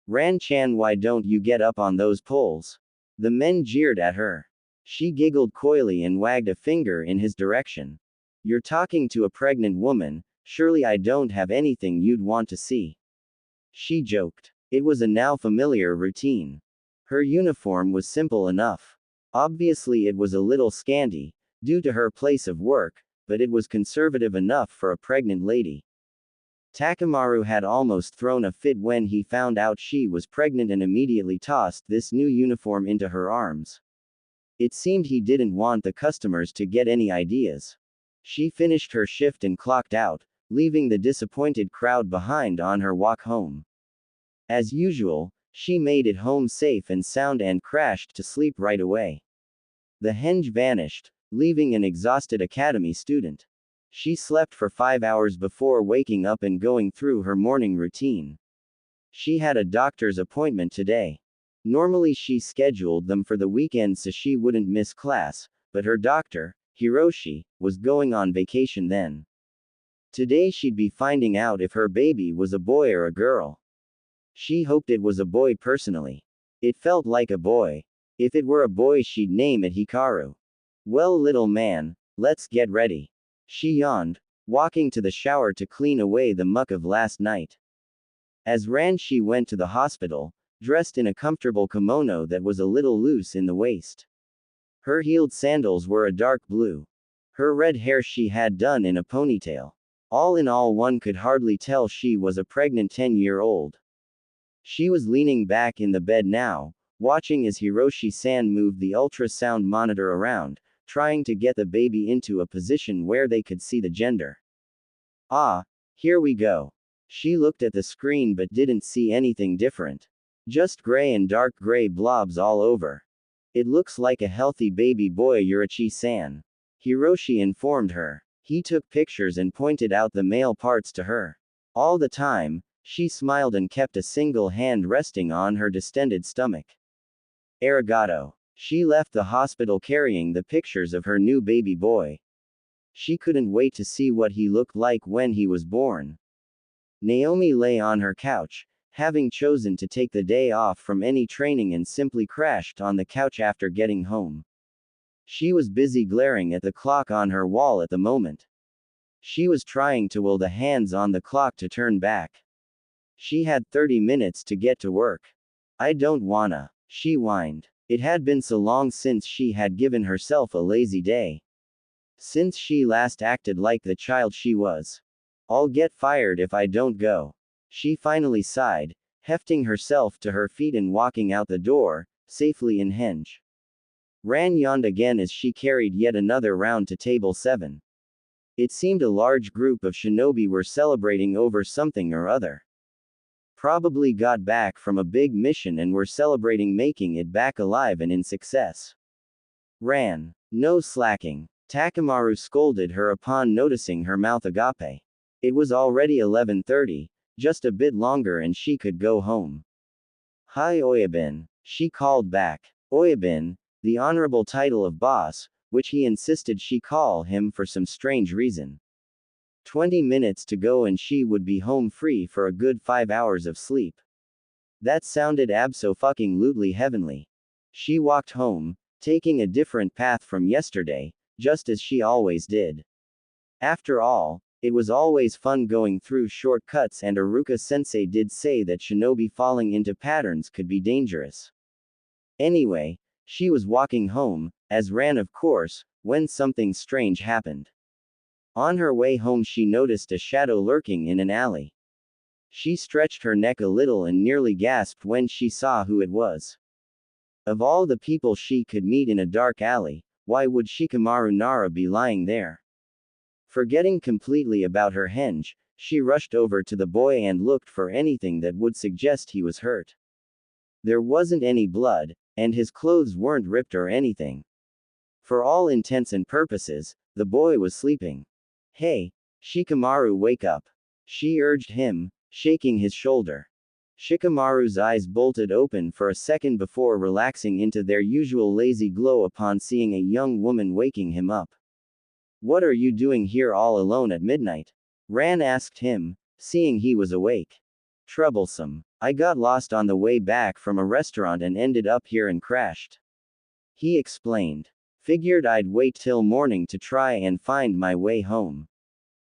Ran-chan, why don't you get up on those poles? The men jeered at her. She giggled coyly and wagged a finger in his direction. You're talking to a pregnant woman, surely I don't have anything you'd want to see. She joked. It was a now familiar routine. Her uniform was simple enough. Obviously it was a little scanty, due to her place of work, but it was conservative enough for a pregnant lady. Takamaru had almost thrown a fit when he found out she was pregnant and immediately tossed this new uniform into her arms. It seemed he didn't want the customers to get any ideas. She finished her shift and clocked out, leaving the disappointed crowd behind on her walk home. As usual, she made it home safe and sound and crashed to sleep right away. The henge vanished, leaving an exhausted academy student. She slept for 5 hours before waking up and going through her morning routine. She had a doctor's appointment today. Normally she scheduled them for the weekend so she wouldn't miss class, but her doctor, Hiroshi, was going on vacation then. Today she'd be finding out if her baby was a boy or a girl. She hoped it was a boy personally. It felt like a boy. If it were a boy she'd name it Hikaru. Well, little man, let's get ready. She yawned, walking to the shower to clean away the muck of last night. As she went to the hospital, dressed in a comfortable kimono that was a little loose in the waist. Her heeled sandals were a dark blue. Her red hair she had done in a ponytail. All in all, one could hardly tell she was a pregnant 10-year-old. She was leaning back in the bed now, watching as Hiroshi-san moved the ultrasound monitor around, trying to get the baby into a position where they could see the gender. Ah, here we go. She looked at the screen but didn't see anything different. Just gray and dark gray blobs all over. It looks like a healthy baby boy, Yurichi-san. Hiroshi informed her. He took pictures and pointed out the male parts to her. All the time, she smiled and kept a single hand resting on her distended stomach. Arigato. She left the hospital carrying the pictures of her new baby boy. She couldn't wait to see what he looked like when he was born. Naomi lay on her couch, having chosen to take the day off from any training, and simply crashed on the couch after getting home. She was busy glaring at the clock on her wall at the moment. She was trying to will the hands on the clock to turn back. She had 30 minutes to get to work. I don't wanna, she whined. It had been so long since she had given herself a lazy day. Since she last acted like the child she was. I'll get fired if I don't go. She finally sighed, hefting herself to her feet and walking out the door, safely in henge. Yawned again as she carried yet another round to table 7. It seemed a large group of shinobi were celebrating over something or other. Probably got back from a big mission and were celebrating making it back alive and in success. No slacking. Takamaru scolded her upon noticing her mouth agape. It was already 11:30, just a bit longer and she could go home. Hi Oyabun, she called back. Oyabun, the honorable title of boss, which he insisted she call him for some strange reason. 20 minutes to go and she would be home free for a good 5 hours of sleep. That sounded abso-fucking-lutely heavenly. She walked home, taking a different path from yesterday, just as she always did. After all, it was always fun going through shortcuts, and Iruka-sensei did say that shinobi falling into patterns could be dangerous. Anyway, she was walking home, as of course, when something strange happened. On her way home she noticed a shadow lurking in an alley. She stretched her neck a little and nearly gasped when she saw who it was. Of all the people she could meet in a dark alley, why would Shikamaru Nara be lying there? Forgetting completely about her henge, she rushed over to the boy and looked for anything that would suggest he was hurt. There wasn't any blood, and his clothes weren't ripped or anything. For all intents and purposes, the boy was sleeping. Hey, Shikamaru, wake up. She urged him, shaking his shoulder. Shikamaru's eyes bolted open for a second before relaxing into their usual lazy glow upon seeing a young woman waking him up. What are you doing here all alone at midnight? Asked him, seeing he was awake. Troublesome. I got lost on the way back from a restaurant and ended up here and crashed. He explained. Figured I'd wait till morning to try and find my way home.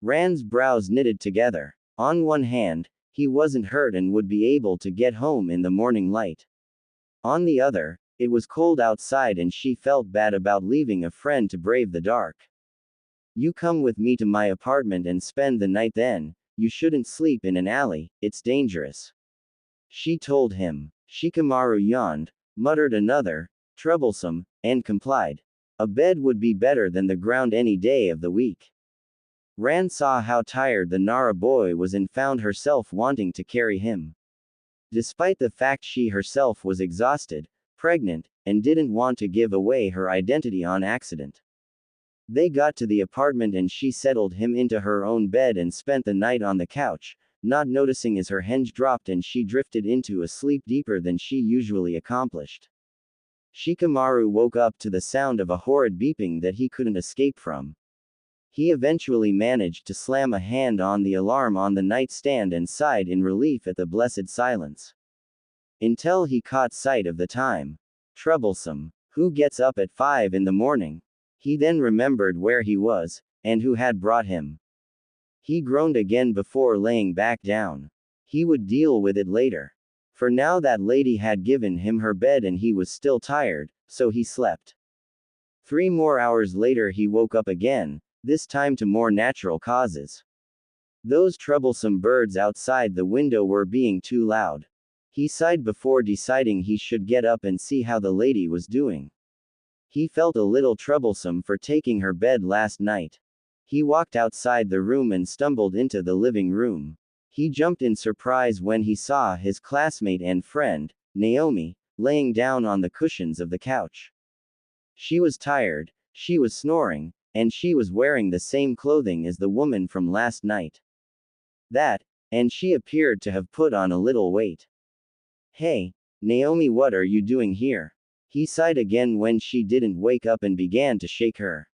Ran's brows knitted together. On one hand, he wasn't hurt and would be able to get home in the morning light. On the other, it was cold outside and she felt bad about leaving a friend to brave the dark. You come with me to my apartment and spend the night then, you shouldn't sleep in an alley, it's dangerous. She told him. Shikamaru yawned, muttered another, troublesome, and complied. A bed would be better than the ground any day of the week. Ran saw how tired the Nara boy was and found herself wanting to carry him. Despite the fact she herself was exhausted, pregnant, and didn't want to give away her identity on accident. They got to the apartment and she settled him into her own bed and spent the night on the couch, not noticing as her hinge dropped and she drifted into a sleep deeper than she usually accomplished. Shikamaru woke up to the sound of a horrid beeping that he couldn't escape from. He eventually managed to slam a hand on the alarm on the nightstand and sighed in relief at the blessed silence. Until he caught sight of the time. Troublesome. Who gets up at 5 in the morning? He then remembered where he was, and who had brought him. He groaned again before laying back down. He would deal with it later. For now that lady had given him her bed and he was still tired, so he slept. 3 more hours later he woke up again, this time to more natural causes. Those troublesome birds outside the window were being too loud. He sighed before deciding he should get up and see how the lady was doing. He felt a little troublesome for taking her bed last night. He walked outside the room and stumbled into the living room. He jumped in surprise when he saw his classmate and friend, Naomi, laying down on the cushions of the couch. She was tired, she was snoring, and she was wearing the same clothing as the woman from last night. And she appeared to have put on a little weight. Hey, Naomi, what are you doing here? He sighed again when she didn't wake up and began to shake her.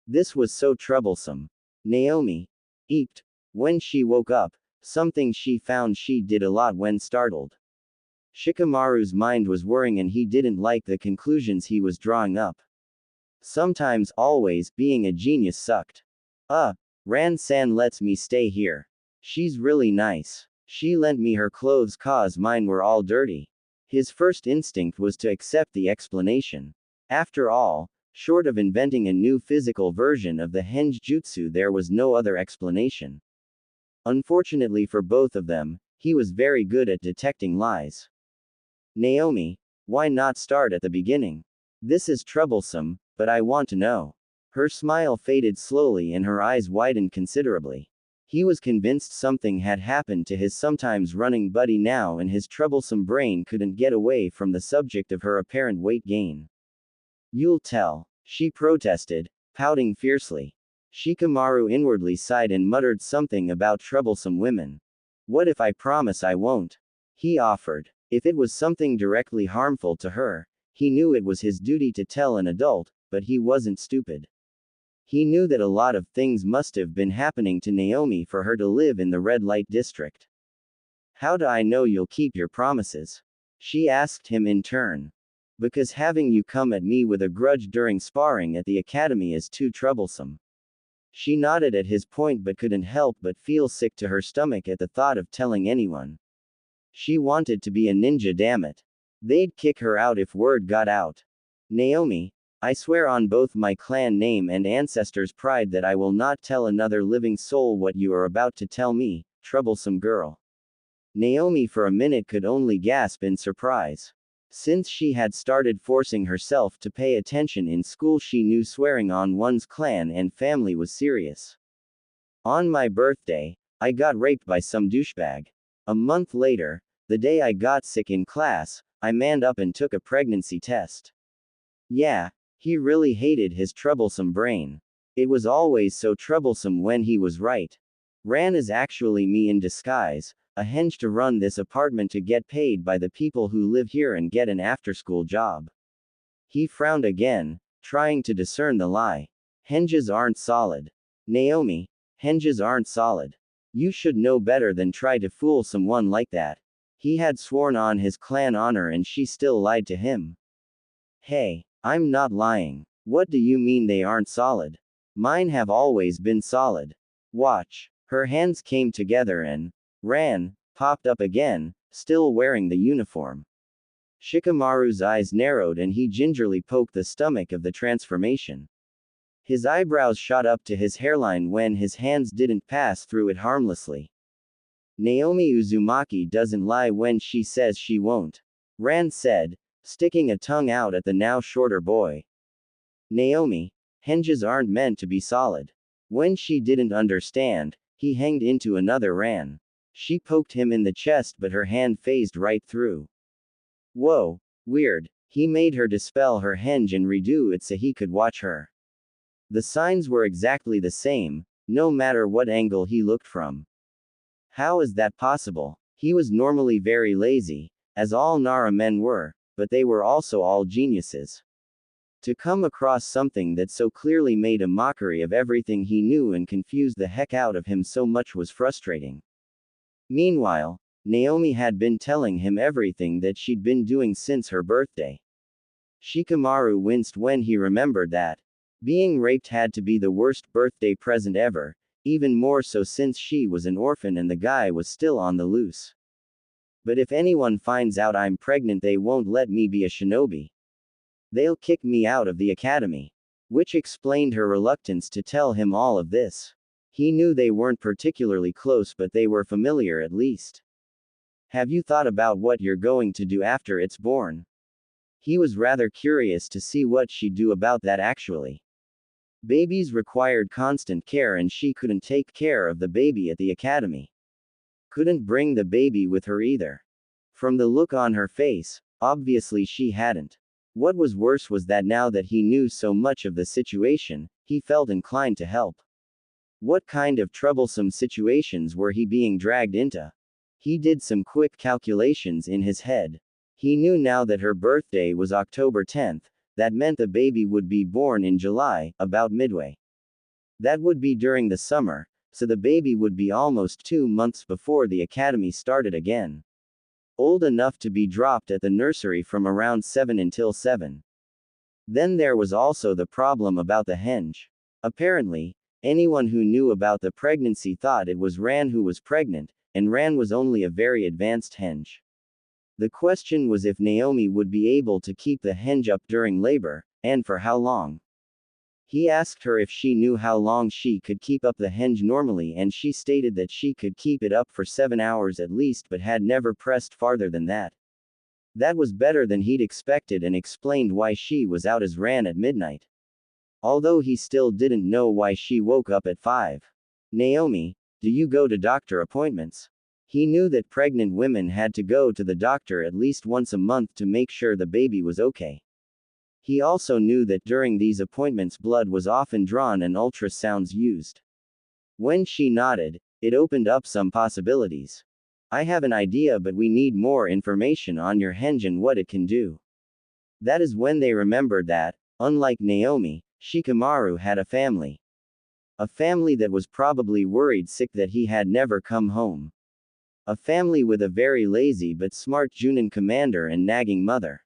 This was so troublesome. Naomi eeped when she woke up, something she found she did a lot when startled. Shikamaru's mind was worrying and he didn't like the conclusions he was drawing up. Sometimes, always, being a genius sucked. Ran-san lets me stay here. She's really nice. She lent me her clothes cause mine were all dirty. His first instinct was to accept the explanation. After all, short of inventing a new physical version of the henge jutsu, there was no other explanation. Unfortunately for both of them, he was very good at detecting lies. Naomi, why not start at the beginning? This is troublesome, but I want to know. Her smile faded slowly and her eyes widened considerably. He was convinced something had happened to his sometimes running buddy now, and his troublesome brain couldn't get away from the subject of her apparent weight gain. You'll tell, she protested, pouting fiercely. Shikamaru inwardly sighed and muttered something about troublesome women. What if I promise I won't? He offered. If it was something directly harmful to her, he knew it was his duty to tell an adult, but he wasn't stupid. He knew that a lot of things must have been happening to Naomi for her to live in the red light district. How do I know you'll keep your promises? She asked him in turn. Because having you come at me with a grudge during sparring at the academy is too troublesome. She nodded at his point but couldn't help but feel sick to her stomach at the thought of telling anyone. She wanted to be a ninja, damn it. They'd kick her out if word got out. Naomi, I swear on both my clan name and ancestors' pride that I will not tell another living soul what you are about to tell me, troublesome girl. Naomi for a minute could only gasp in surprise. Since she had started forcing herself to pay attention in school, she knew swearing on one's clan and family was serious. On my birthday, I got raped by some douchebag. A month later, the day I got sick in class, I manned up and took a pregnancy test. Yeah. He really hated his troublesome brain. It was always so troublesome when he was right. Ran is actually me in disguise, a henge to run this apartment to get paid by the people who live here and get an after-school job. He frowned again, trying to discern the lie. Henges aren't solid. Naomi, henges aren't solid. You should know better than try to fool someone like that. He had sworn on his clan honor and she still lied to him. Hey. I'm not lying. What do you mean they aren't solid? Mine have always been solid. Watch. Her hands came together and Ran popped up again, still wearing the uniform. Shikamaru's eyes narrowed and he gingerly poked the stomach of the transformation. His eyebrows shot up to his hairline when his hands didn't pass through it harmlessly. Naomi Uzumaki doesn't lie when she says she won't. Ran said, sticking a tongue out at the now shorter boy. Naomi, henges aren't meant to be solid. When she didn't understand, he hanged into another ran. She poked him in the chest, but her hand phased right through. Whoa, weird. He made her dispel her henge and redo it so he could watch her. The signs were exactly the same, no matter what angle he looked from. How is that possible? He was normally very lazy, as all Nara men were, but they were also all geniuses. To come across something that so clearly made a mockery of everything he knew and confused the heck out of him so much was frustrating. Meanwhile, Naomi had been telling him everything that she'd been doing since her birthday. Shikamaru winced when he remembered that. Being raped had to be the worst birthday present ever, even more so since she was an orphan and the guy was still on the loose. But if anyone finds out I'm pregnant, they won't let me be a shinobi. They'll kick me out of the academy. Which explained her reluctance to tell him all of this. He knew they weren't particularly close, but they were familiar at least. Have you thought about what you're going to do after it's born? He was rather curious to see what she'd do about that actually. Babies required constant care and she couldn't take care of the baby at the academy. Couldn't bring the baby with her either. From the look on her face, obviously she hadn't. What was worse was that now that he knew so much of the situation, he felt inclined to help. What kind of troublesome situations were he being dragged into? He did some quick calculations in his head. He knew now that her birthday was October 10th, that meant the baby would be born in July, about midway. That would be during the summer, so the baby would be almost 2 months before the academy started again. Old enough to be dropped at the nursery from around 7 until 7. Then there was also the problem about the henge. Apparently, anyone who knew about the pregnancy thought it was Ran who was pregnant, and Ran was only a very advanced henge. The question was if Naomi would be able to keep the henge up during labor, and for how long. He asked her if she knew how long she could keep up the henge normally, and she stated that she could keep it up for 7 hours at least but had never pressed farther than that. That was better than he'd expected and explained why she was out as Ran at midnight. Although he still didn't know why she woke up at 5. Naomi, do you go to doctor appointments? He knew that pregnant women had to go to the doctor at least once a month to make sure the baby was okay. He also knew that during these appointments blood was often drawn and ultrasounds used. When she nodded, it opened up some possibilities. I have an idea, but we need more information on your henge and what it can do. That is when they remembered that, unlike Naomi, Shikamaru had a family. A family that was probably worried sick that he had never come home. A family with a very lazy but smart Junin commander and nagging mother.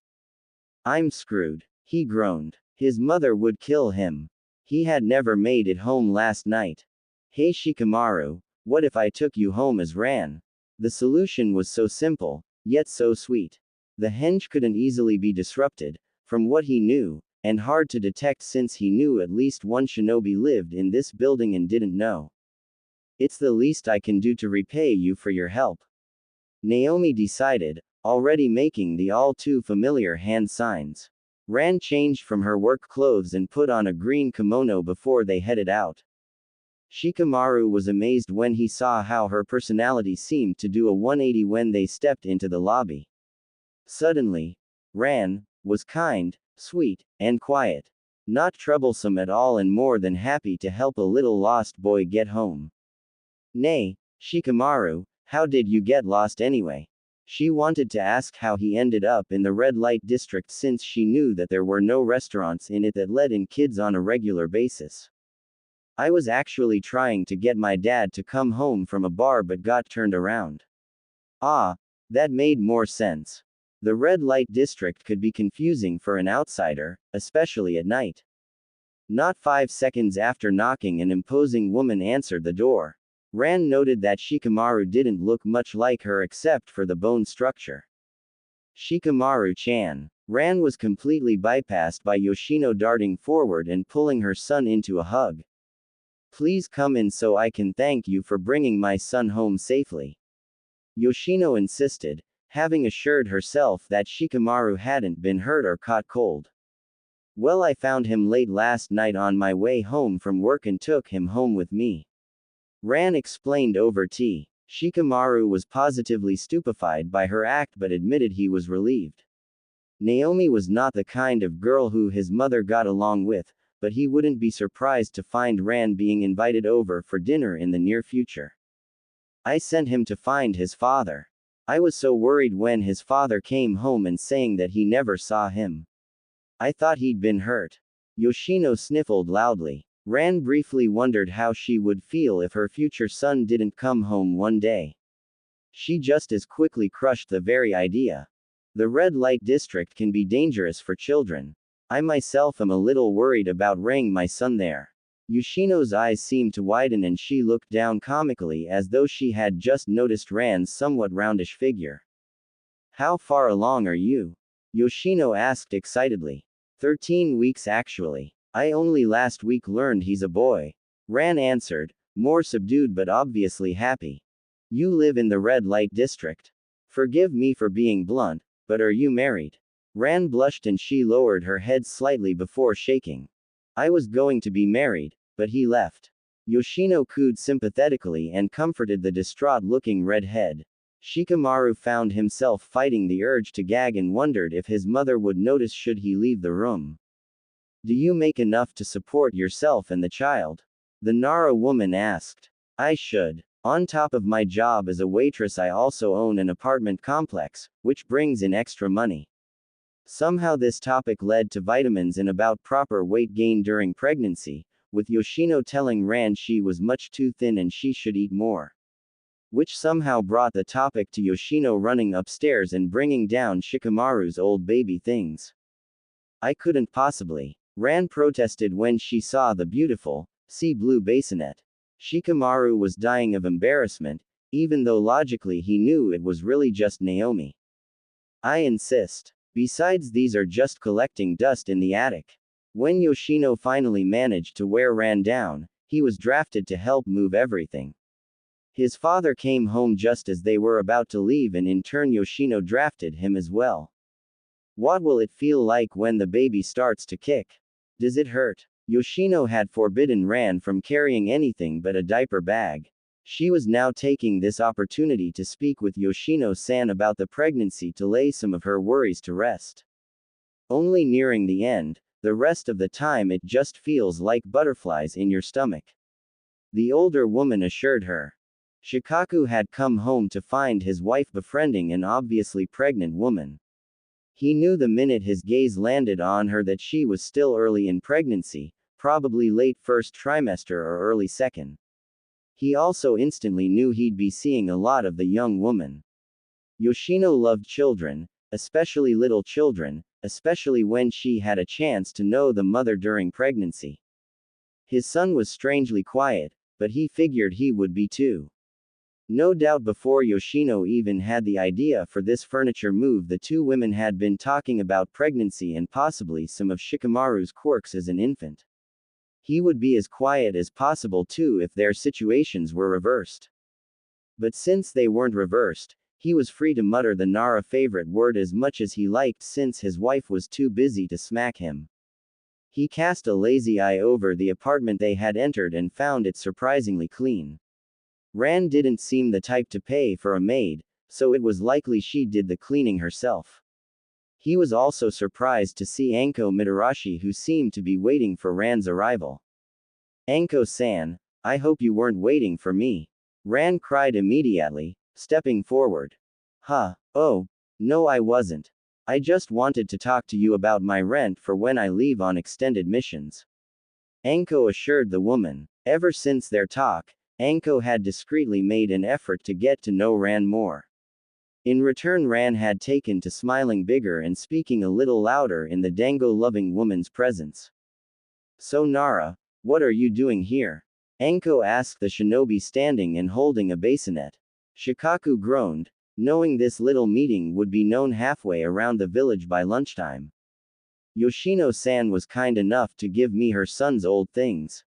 I'm screwed. He groaned. His mother would kill him. He had never made it home last night. Hey Shikamaru, what if I took you home as Ran? The solution was so simple, yet so sweet. The henge couldn't easily be disrupted, from what he knew, and hard to detect since he knew at least one shinobi lived in this building and didn't know. It's the least I can do to repay you for your help. Naomi decided, already making the all too familiar hand signs. Ran changed from her work clothes and put on a green kimono before they headed out. Shikamaru was amazed when he saw how her personality seemed to do a 180 when they stepped into the lobby. Suddenly, Ran was kind, sweet, and quiet. Not troublesome at all and more than happy to help a little lost boy get home. Nay, Shikamaru, how did you get lost anyway? She wanted to ask how he ended up in the red light district since she knew that there were no restaurants in it that let in kids on a regular basis. I was actually trying to get my dad to come home from a bar but got turned around. Ah, that made more sense. The red light district could be confusing for an outsider, especially at night. Not 5 seconds after knocking, an imposing woman answered the door. Ran noted that Shikamaru didn't look much like her except for the bone structure. Shikamaru-chan. Ran was completely bypassed by Yoshino darting forward and pulling her son into a hug. Please come in so I can thank you for bringing my son home safely. Yoshino insisted, having assured herself that Shikamaru hadn't been hurt or caught cold. Well, I found him late last night on my way home from work and took him home with me. Ran explained over tea. Shikamaru was positively stupefied by her act but admitted he was relieved. Naomi was not the kind of girl who his mother got along with, but he wouldn't be surprised to find Ran being invited over for dinner in the near future. I sent him to find his father. I was so worried when his father came home and saying that he never saw him. I thought he'd been hurt. Yoshino sniffled loudly. Ran briefly wondered how she would feel if her future son didn't come home one day. She just as quickly crushed the very idea. The red light district can be dangerous for children. I myself am a little worried about bringing my son there. Yoshino's eyes seemed to widen and she looked down comically as though she had just noticed Ran's somewhat roundish figure. How far along are you? Yoshino asked excitedly. 13 weeks actually. I only last week learned he's a boy. Ran answered, more subdued but obviously happy. You live in the red light district. Forgive me for being blunt, but are you married? Ran blushed and she lowered her head slightly before shaking. I was going to be married, but he left. Yoshino cooed sympathetically and comforted the distraught-looking redhead. Shikamaru found himself fighting the urge to gag and wondered if his mother would notice should he leave the room. Do you make enough to support yourself and the child? The Nara woman asked. I should. On top of my job as a waitress, I also own an apartment complex, which brings in extra money. Somehow this topic led to vitamins and about proper weight gain during pregnancy, with Yoshino telling Ran she was much too thin and she should eat more. Which somehow brought the topic to Yoshino running upstairs and bringing down Shikamaru's old baby things. I couldn't possibly. Ran protested when she saw the beautiful, sea blue bassinet. Shikamaru was dying of embarrassment, even though logically he knew it was really just Naomi. I insist. Besides, these are just collecting dust in the attic. When Yoshino finally managed to wear Ran down, he was drafted to help move everything. His father came home just as they were about to leave and in turn Yoshino drafted him as well. What will it feel like when the baby starts to kick? Does it hurt? Yoshino had forbidden Ran from carrying anything but a diaper bag. She was now taking this opportunity to speak with Yoshino-san about the pregnancy to lay some of her worries to rest. Only nearing the end, the rest of the time it just feels like butterflies in your stomach. The older woman assured her. Shikaku had come home to find his wife befriending an obviously pregnant woman. He knew the minute his gaze landed on her that she was still early in pregnancy, probably late first trimester or early second. He also instantly knew he'd be seeing a lot of the young woman. Yoshino loved children, especially little children, especially when she had a chance to know the mother during pregnancy. His son was strangely quiet, but he figured he would be too. No doubt before Yoshino even had the idea for this furniture move, the two women had been talking about pregnancy and possibly some of Shikamaru's quirks as an infant. He would be as quiet as possible too if their situations were reversed. But since they weren't reversed, he was free to mutter the Nara favorite word as much as he liked since his wife was too busy to smack him. He cast a lazy eye over the apartment they had entered and found it surprisingly clean. Ran didn't seem the type to pay for a maid, so it was likely she did the cleaning herself. He was also surprised to see Anko Mitarashi, who seemed to be waiting for Ran's arrival. Anko-san, I hope you weren't waiting for me. Ran cried immediately, stepping forward. Huh, oh, no I wasn't. I just wanted to talk to you about my rent for when I leave on extended missions. Anko assured the woman. Ever since their talk, Anko had discreetly made an effort to get to know Ran more. In return, Ran had taken to smiling bigger and speaking a little louder in the dango-loving woman's presence. So Nara, what are you doing here? Anko asked the shinobi standing and holding a bassinet. Shikaku groaned, knowing this little meeting would be known halfway around the village by lunchtime. Yoshino-san was kind enough to give me her son's old things.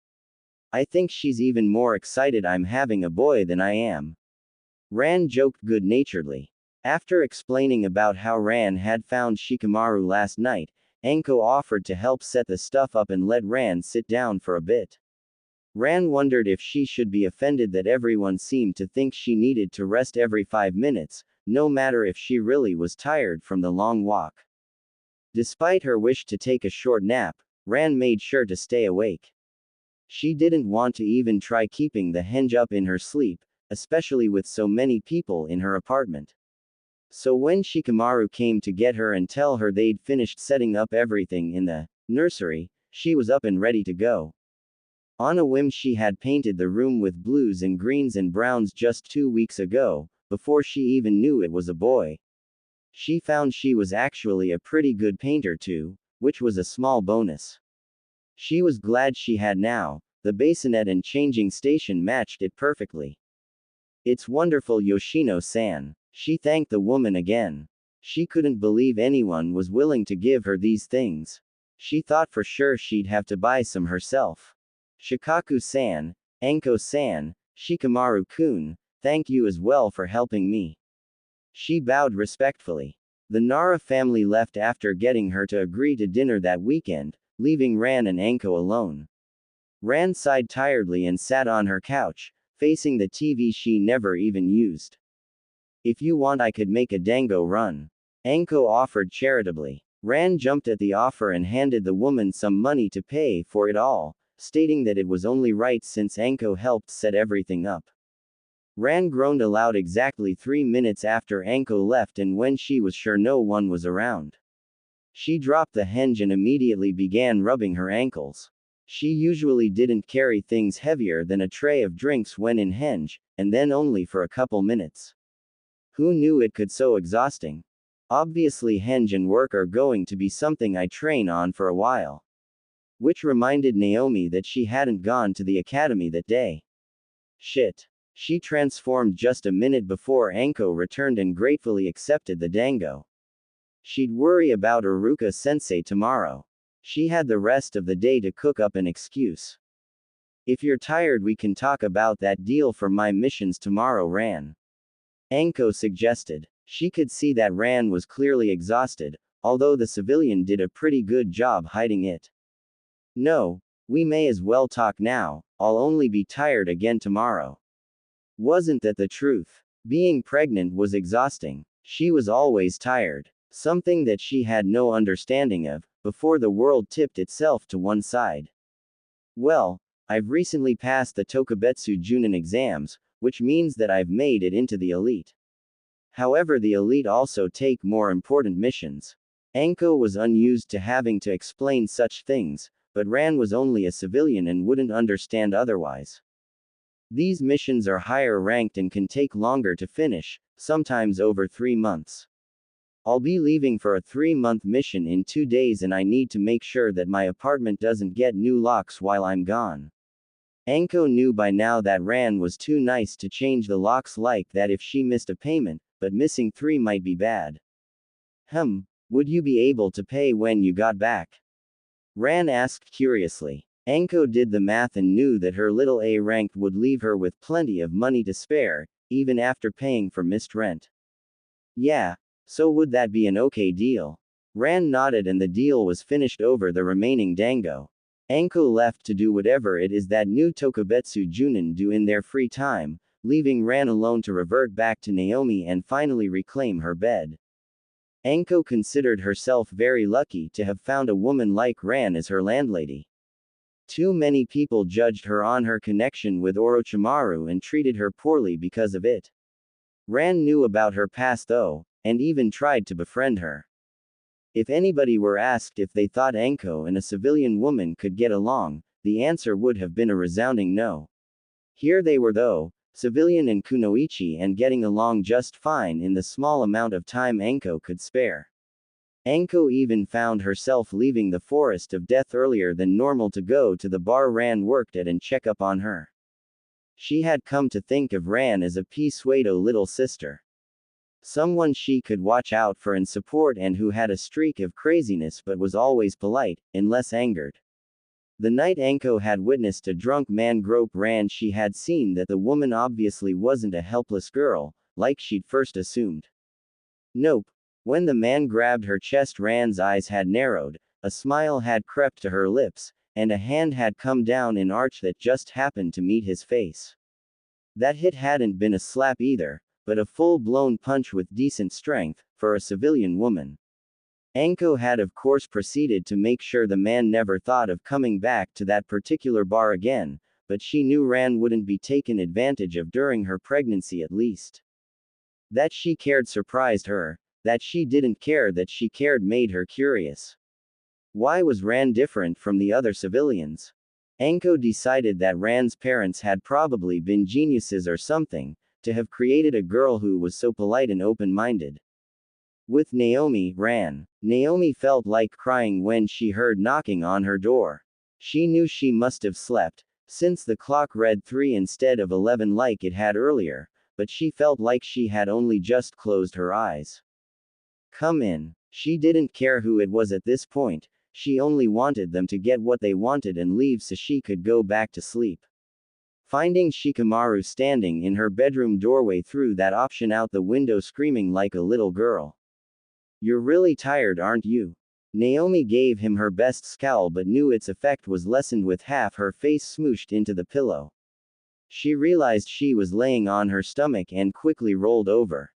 I think she's even more excited I'm having a boy than I am. Ran joked good-naturedly. After explaining about how Ran had found Shikamaru last night, Anko offered to help set the stuff up and let Ran sit down for a bit. Ran wondered if she should be offended that everyone seemed to think she needed to rest every 5 minutes, no matter if she really was tired from the long walk. Despite her wish to take a short nap, Ran made sure to stay awake. She didn't want to even try keeping the henge up in her sleep, especially with so many people in her apartment. So when Shikamaru came to get her and tell her they'd finished setting up everything in the nursery, she was up and ready to go. On a whim, she had painted the room with blues and greens and browns just 2 weeks ago, before she even knew it was a boy. She found she was actually a pretty good painter too, which was a small bonus. She was glad she had now. The bassinet and changing station matched it perfectly. "It's wonderful, Yoshino-san." She thanked the woman again. She couldn't believe anyone was willing to give her these things. She thought for sure she'd have to buy some herself. "Shikaku-san, Anko-san, Shikamaru-kun, thank you as well for helping me." She bowed respectfully. The Nara family left after getting her to agree to dinner that weekend, leaving Ran and Anko alone. Ran sighed tiredly and sat on her couch, facing the TV she never even used. "If you want, I could make a dango run," Anko offered charitably. Ran jumped at the offer and handed the woman some money to pay for it all, stating that it was only right since Anko helped set everything up. Ran groaned aloud exactly 3 minutes after Anko left and when she was sure no one was around. She dropped the henge and immediately began rubbing her ankles. She usually didn't carry things heavier than a tray of drinks when in henge, and then only for a couple minutes. Who knew it could so exhausting? Obviously henge and work are going to be something I train on for a while. Which reminded Naomi that she hadn't gone to the academy that day. Shit. She transformed just a minute before Anko returned and gratefully accepted the dango. She'd worry about Uruka-sensei tomorrow. She had the rest of the day to cook up an excuse. "If you're tired, we can talk about that deal for my missions tomorrow," Ran. Anko suggested. She could see that Ran was clearly exhausted, although the civilian did a pretty good job hiding it. "No, we may as well talk now, I'll only be tired again tomorrow." Wasn't that the truth? Being pregnant was exhausting. She was always tired. Something that she had no understanding of, before the world tipped itself to one side. "Well, I've recently passed the Tokubetsu Junin exams, which means that I've made it into the elite. However, the elite also take more important missions." Anko was unused to having to explain such things, but Ran was only a civilian and wouldn't understand otherwise. "These missions are higher ranked and can take longer to finish, sometimes over 3 months. I'll be leaving for a 3-month mission in 2 days and I need to make sure that my apartment doesn't get new locks while I'm gone." Anko knew by now that Ran was too nice to change the locks like that if she missed a payment, but missing 3 might be bad. Would you be able to pay when you got back?" Ran asked curiously. Anko did the math and knew that her little A rank would leave her with plenty of money to spare, even after paying for missed rent. "Yeah. So would that be an okay deal?" Ran nodded and the deal was finished over the remaining dango. Anko left to do whatever it is that new Tokubetsu Junin do in their free time, leaving Ran alone to revert back to Naomi and finally reclaim her bed. Anko considered herself very lucky to have found a woman like Ran as her landlady. Too many people judged her on her connection with Orochimaru and treated her poorly because of it. Ran knew about her past though, and even tried to befriend her. If anybody were asked if they thought Anko and a civilian woman could get along, the answer would have been a resounding no. Here they were though, civilian and kunoichi and getting along just fine in the small amount of time Anko could spare. Anko even found herself leaving the forest of death earlier than normal to go to the bar Ran worked at and check up on her. She had come to think of Ran as a pseudo little sister. Someone she could watch out for and support and who had a streak of craziness but was always polite, unless angered. The night Anko had witnessed a drunk man grope Ran, she had seen that the woman obviously wasn't a helpless girl, like she'd first assumed. Nope. When the man grabbed her chest, Ran's eyes had narrowed, a smile had crept to her lips, and a hand had come down in arch that just happened to meet his face. That hit hadn't been a slap either, but a full-blown punch with decent strength, for a civilian woman. Anko had of course proceeded to make sure the man never thought of coming back to that particular bar again, but she knew Ran wouldn't be taken advantage of during her pregnancy at least. That she cared surprised her, that she didn't care that she cared made her curious. Why was Ran different from the other civilians? Anko decided that Ran's parents had probably been geniuses or something, to have created a girl who was so polite and open-minded. With Naomi, Naomi felt like crying when she heard knocking on her door. She knew she must have slept, since the clock read 3 instead of 11 like it had earlier, but she felt like she had only just closed her eyes. Come in. She didn't care who it was at this point, she only wanted them to get what they wanted and leave so she could go back to sleep. Finding Shikamaru standing in her bedroom doorway threw that option out the window screaming like a little girl. You're really tired, aren't you? Naomi gave him her best scowl but knew its effect was lessened with half her face smooshed into the pillow. She realized she was laying on her stomach and quickly rolled over.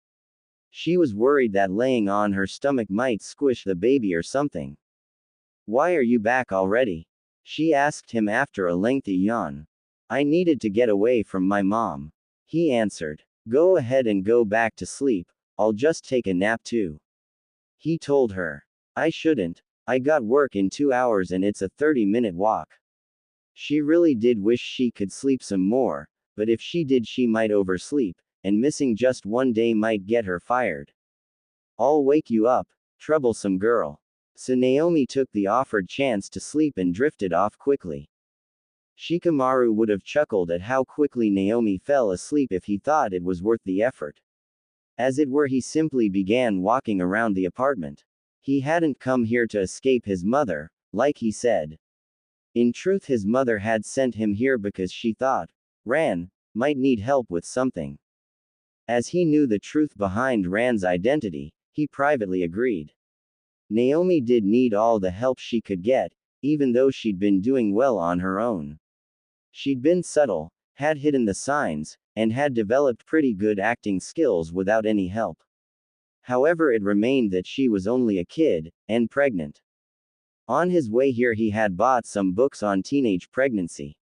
She was worried that laying on her stomach might squish the baby or something. Why are you back already? She asked him after a lengthy yawn. I needed to get away from my mom. He answered. Go ahead and go back to sleep, I'll just take a nap too. He told her. I shouldn't. I got work in 2 hours and it's a 30-minute walk. She really did wish she could sleep some more, but if she did she might oversleep, and missing just one day might get her fired. I'll wake you up, troublesome girl. So Naomi took the offered chance to sleep and drifted off quickly. Shikamaru would have chuckled at how quickly Naomi fell asleep if he thought it was worth the effort. As it were, he simply began walking around the apartment. He hadn't come here to escape his mother, like he said. In truth, his mother had sent him here because she thought Ran might need help with something. As he knew the truth behind Ran's identity, he privately agreed. Naomi did need all the help she could get, even though she'd been doing well on her own. She'd been subtle, had hidden the signs, and had developed pretty good acting skills without any help. However, it remained that she was only a kid, and pregnant. On his way here he had bought some books on teenage pregnancy.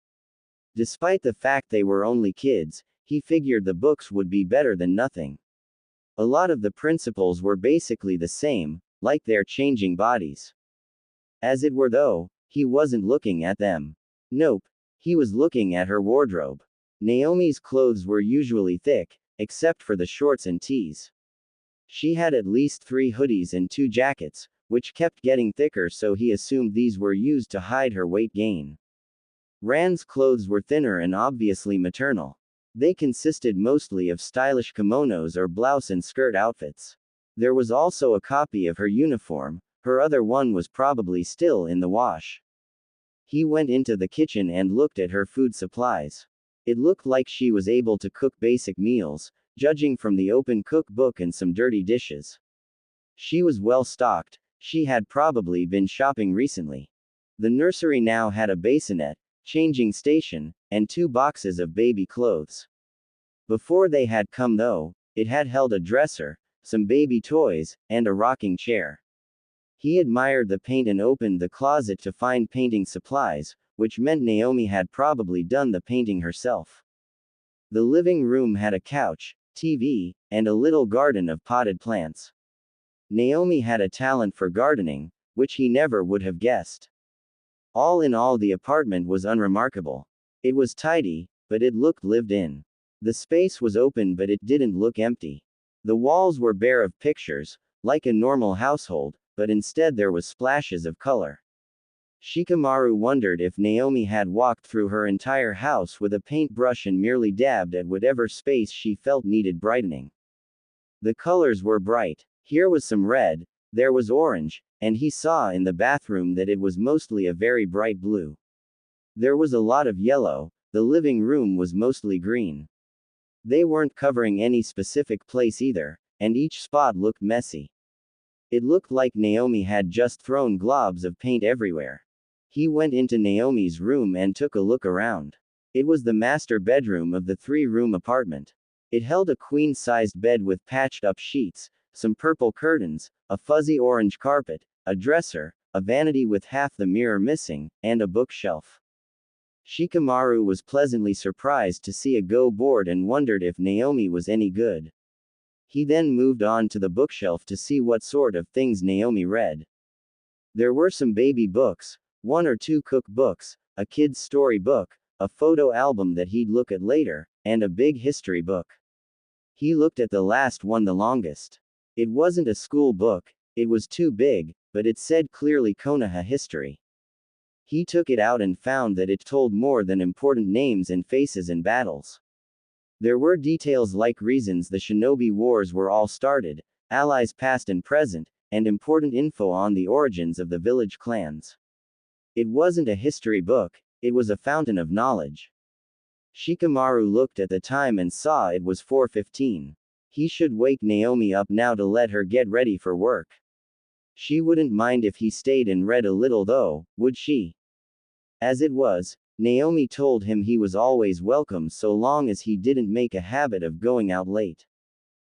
Despite the fact they were only kids, he figured the books would be better than nothing. A lot of the principles were basically the same, like their changing bodies. As it were though, he wasn't looking at them. Nope. He was looking at her wardrobe. Naomi's clothes were usually thick, except for the shorts and tees. She had at least 3 hoodies and 2 jackets, which kept getting thicker, so he assumed these were used to hide her weight gain. Ran's clothes were thinner and obviously maternal. They consisted mostly of stylish kimonos or blouse and skirt outfits. There was also a copy of her uniform, her other one was probably still in the wash. He went into the kitchen and looked at her food supplies. It looked like she was able to cook basic meals, judging from the open cookbook and some dirty dishes. She was well stocked, she had probably been shopping recently. The nursery now had a bassinet, changing station, and 2 boxes of baby clothes. Before they had come though, it had held a dresser, some baby toys, and a rocking chair. He admired the paint and opened the closet to find painting supplies, which meant Naomi had probably done the painting herself. The living room had a couch, TV, and a little garden of potted plants. Naomi had a talent for gardening, which he never would have guessed. All in all, the apartment was unremarkable. It was tidy, but it looked lived in. The space was open but it didn't look empty. The walls were bare of pictures, like a normal household, but instead there was splashes of color. Shikamaru wondered if Naomi had walked through her entire house with a paintbrush and merely dabbed at whatever space she felt needed brightening. The colors were bright. Here was some red, there was orange, and he saw in the bathroom that it was mostly a very bright blue. There was a lot of yellow, the living room was mostly green. They weren't covering any specific place either, and each spot looked messy. It looked like Naomi had just thrown globs of paint everywhere. He went into Naomi's room and took a look around. It was the master bedroom of the three-room apartment. It held a queen-sized bed with patched-up sheets, some purple curtains, a fuzzy orange carpet, a dresser, a vanity with half the mirror missing, and a bookshelf. Shikamaru was pleasantly surprised to see a go board and wondered if Naomi was any good. He then moved on to the bookshelf to see what sort of things Naomi read. There were some baby books, one or two cookbooks, a kid's story book, a photo album that he'd look at later, and a big history book. He looked at the last one the longest. It wasn't a school book, it was too big, but it said clearly Konoha history. He took it out and found that it told more than important names and faces and battles. There were details like reasons the shinobi wars were all started, allies past and present, and important info on the origins of the village clans. It wasn't a history book, it was a fountain of knowledge. Shikamaru looked at the time and saw it was 4:15. He should wake Naomi up now to let her get ready for work. She wouldn't mind if he stayed and read a little though, would she? As it was, Naomi told him he was always welcome so long as he didn't make a habit of going out late.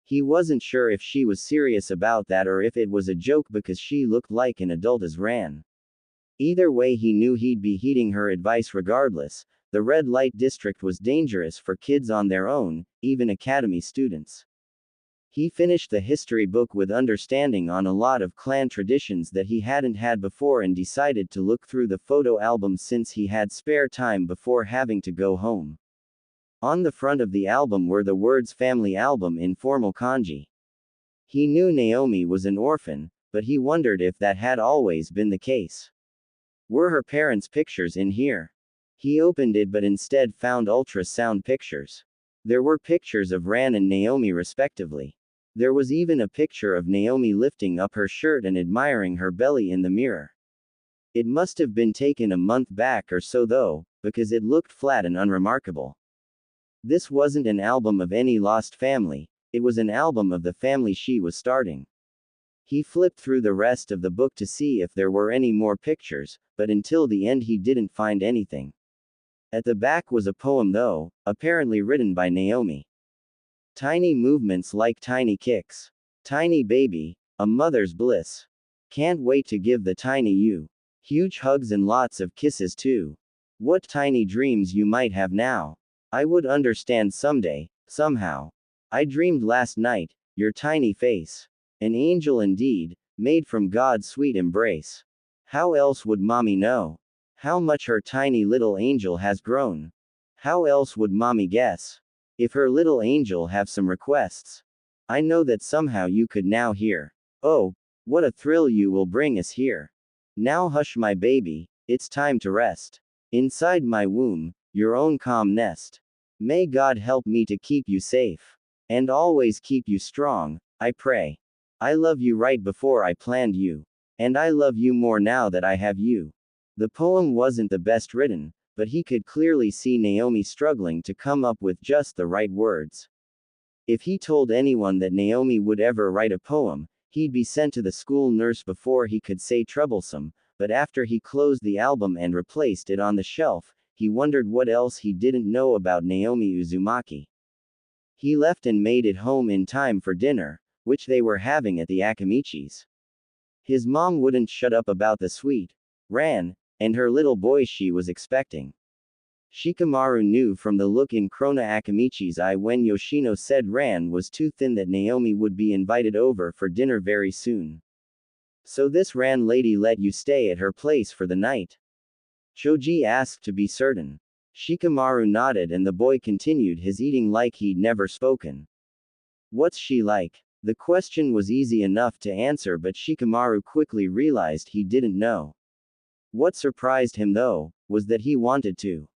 He wasn't sure if she was serious about that or if it was a joke because she looked like an adult as Ran. Either way, he knew he'd be heeding her advice regardless. The red light district was dangerous for kids on their own, even academy students. He finished the history book with understanding on a lot of clan traditions that he hadn't had before and decided to look through the photo album since he had spare time before having to go home. On the front of the album were the words family album in formal kanji. He knew Naomi was an orphan, but he wondered if that had always been the case. Were her parents' pictures in here? He opened it but instead found ultrasound pictures. There were pictures of Ran and Naomi respectively. There was even a picture of Naomi lifting up her shirt and admiring her belly in the mirror. It must have been taken a month back or so though, because it looked flat and unremarkable. This wasn't an album of any lost family, it was an album of the family she was starting. He flipped through the rest of the book to see if there were any more pictures, but until the end he didn't find anything. At the back was a poem though, apparently written by Naomi. Tiny movements like tiny kicks. Tiny baby, a mother's bliss. Can't wait to give the tiny you. Huge hugs and lots of kisses too. What tiny dreams you might have now. I would understand someday, somehow. I dreamed last night, your tiny face. An angel indeed, made from God's sweet embrace. How else would mommy know? How much her tiny little angel has grown? How else would mommy guess? If her little angel have some requests. I know that somehow you could now hear. Oh, what a thrill you will bring us here. Now hush my baby, it's time to rest. Inside my womb, your own calm nest. May God help me to keep you safe. And always keep you strong, I pray. I love you right before I planned you. And I love you more now that I have you. The poem wasn't the best written, but he could clearly see Naomi struggling to come up with just the right words. If he told anyone that Naomi would ever write a poem, he'd be sent to the school nurse before he could say troublesome, but after he closed the album and replaced it on the shelf, he wondered what else he didn't know about Naomi Uzumaki. He left and made it home in time for dinner, which they were having at the Akamichis. His mom wouldn't shut up about the sweet Ran, and her little boy she was expecting. Shikamaru knew from the look in Krona Akamichi's eye when Yoshino said Ran was too thin that Naomi would be invited over for dinner very soon. So this Ran lady let you stay at her place for the night? Choji asked to be certain. Shikamaru nodded and the boy continued his eating like he'd never spoken. What's she like? The question was easy enough to answer but Shikamaru quickly realized he didn't know. What surprised him though, was that he wanted to.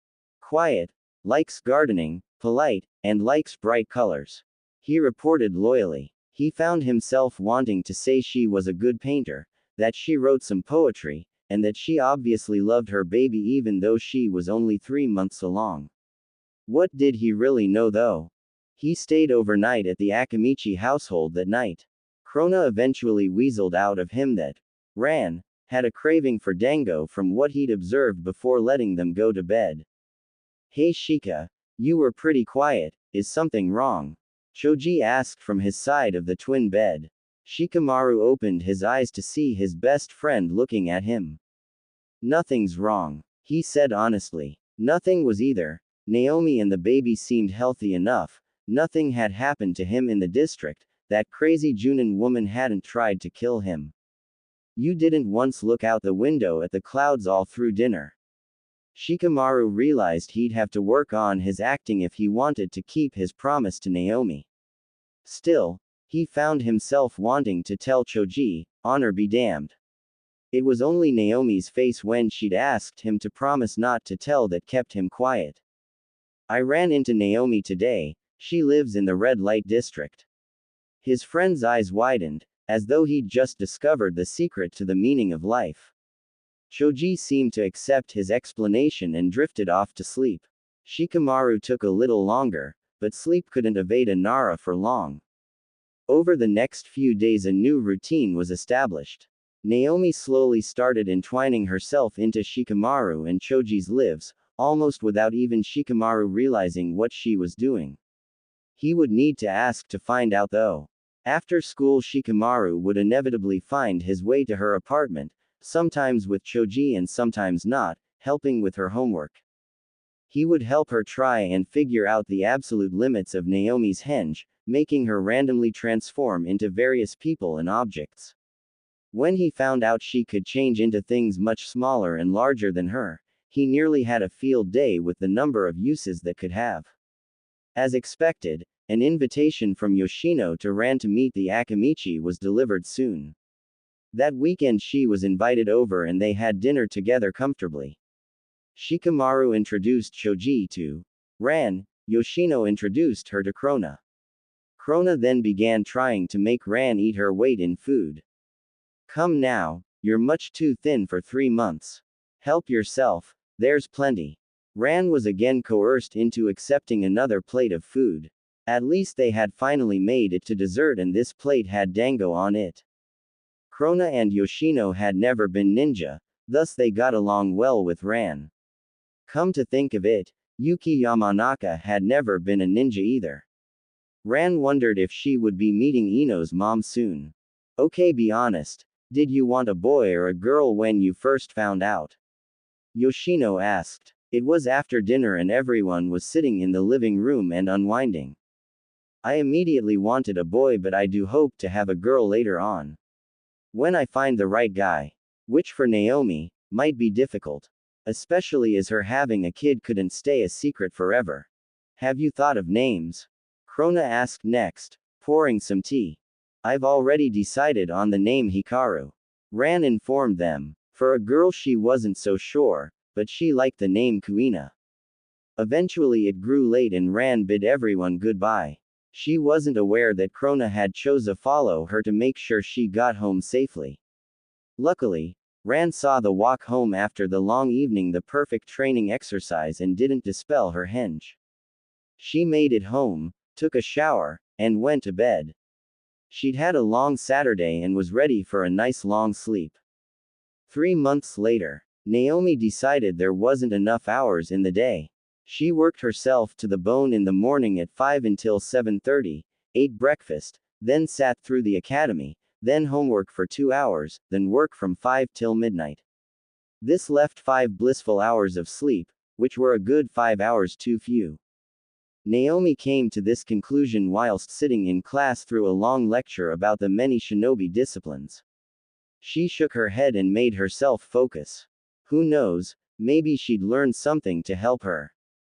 Quiet, likes gardening, polite, and likes bright colors. He reported loyally. He found himself wanting to say she was a good painter, that she wrote some poetry, and that she obviously loved her baby even though she was only 3 months along. What did he really know though? He stayed overnight at the Akamichi household that night. Krona eventually weaseled out of him that Ran had a craving for dango from what he'd observed before letting them go to bed. Hey Shika, you were pretty quiet, is something wrong? Choji asked from his side of the twin bed. Shikamaru opened his eyes to see his best friend looking at him. Nothing's wrong, he said honestly. Nothing was either. Naomi and the baby seemed healthy enough. Nothing had happened to him in the district. That crazy Junin woman hadn't tried to kill him. You didn't once look out the window at the clouds all through dinner. Shikamaru realized he'd have to work on his acting if he wanted to keep his promise to Naomi. Still, he found himself wanting to tell Choji, honor be damned. It was only Naomi's face when she'd asked him to promise not to tell that kept him quiet. I ran into Naomi today, she lives in the red light district. His friend's eyes widened, as though he'd just discovered the secret to the meaning of life. Choji seemed to accept his explanation and drifted off to sleep. Shikamaru took a little longer, but sleep couldn't evade Nara for long. Over the next few days a new routine was established. Naomi slowly started entwining herself into Shikamaru and Choji's lives, almost without even Shikamaru realizing what she was doing. He would need to ask to find out though. After school Shikamaru would inevitably find his way to her apartment, sometimes with Choji and sometimes not, helping with her homework. He would help her try and figure out the absolute limits of Naomi's henge, making her randomly transform into various people and objects. When he found out she could change into things much smaller and larger than her, he nearly had a field day with the number of uses that could have. As expected, an invitation from Yoshino to Ran to meet the Akamichi was delivered soon. That weekend she was invited over and they had dinner together comfortably. Shikamaru introduced Choji to Ran, Yoshino introduced her to Krona. Krona then began trying to make Ran eat her weight in food. Come now, you're much too thin for 3 months. Help yourself, there's plenty. Ran was again coerced into accepting another plate of food. At least they had finally made it to dessert and this plate had dango on it. Krona and Yoshino had never been ninja, thus they got along well with Ran. Come to think of it, Yuki Yamanaka had never been a ninja either. Ran wondered if she would be meeting Ino's mom soon. Okay, be honest, did you want a boy or a girl when you first found out? Yoshino asked. It was after dinner and everyone was sitting in the living room and unwinding. I immediately wanted a boy, but I do hope to have a girl later on. When I find the right guy. Which for Naomi, might be difficult. Especially as her having a kid couldn't stay a secret forever. Have you thought of names? Krona asked next, pouring some tea. I've already decided on the name Hikaru. Ran informed them. For a girl she wasn't so sure, but she liked the name Kuina. Eventually it grew late and Ran bid everyone goodbye. She wasn't aware that Krona had chosen to follow her to make sure she got home safely. Luckily, Ran saw the walk home after the long evening the perfect training exercise and didn't dispel her henge. She made it home, took a shower, and went to bed. She'd had a long Saturday and was ready for a nice long sleep. 3 months later, Naomi decided there wasn't enough hours in the day. She worked herself to the bone in the morning at 5 until 7:30, ate breakfast, then sat through the academy, then homework for 2 hours, then work from 5 till midnight. This left 5 blissful hours of sleep, which were a good 5 hours too few. Naomi came to this conclusion whilst sitting in class through a long lecture about the many shinobi disciplines. She shook her head and made herself focus. Who knows, maybe she'd learn something to help her.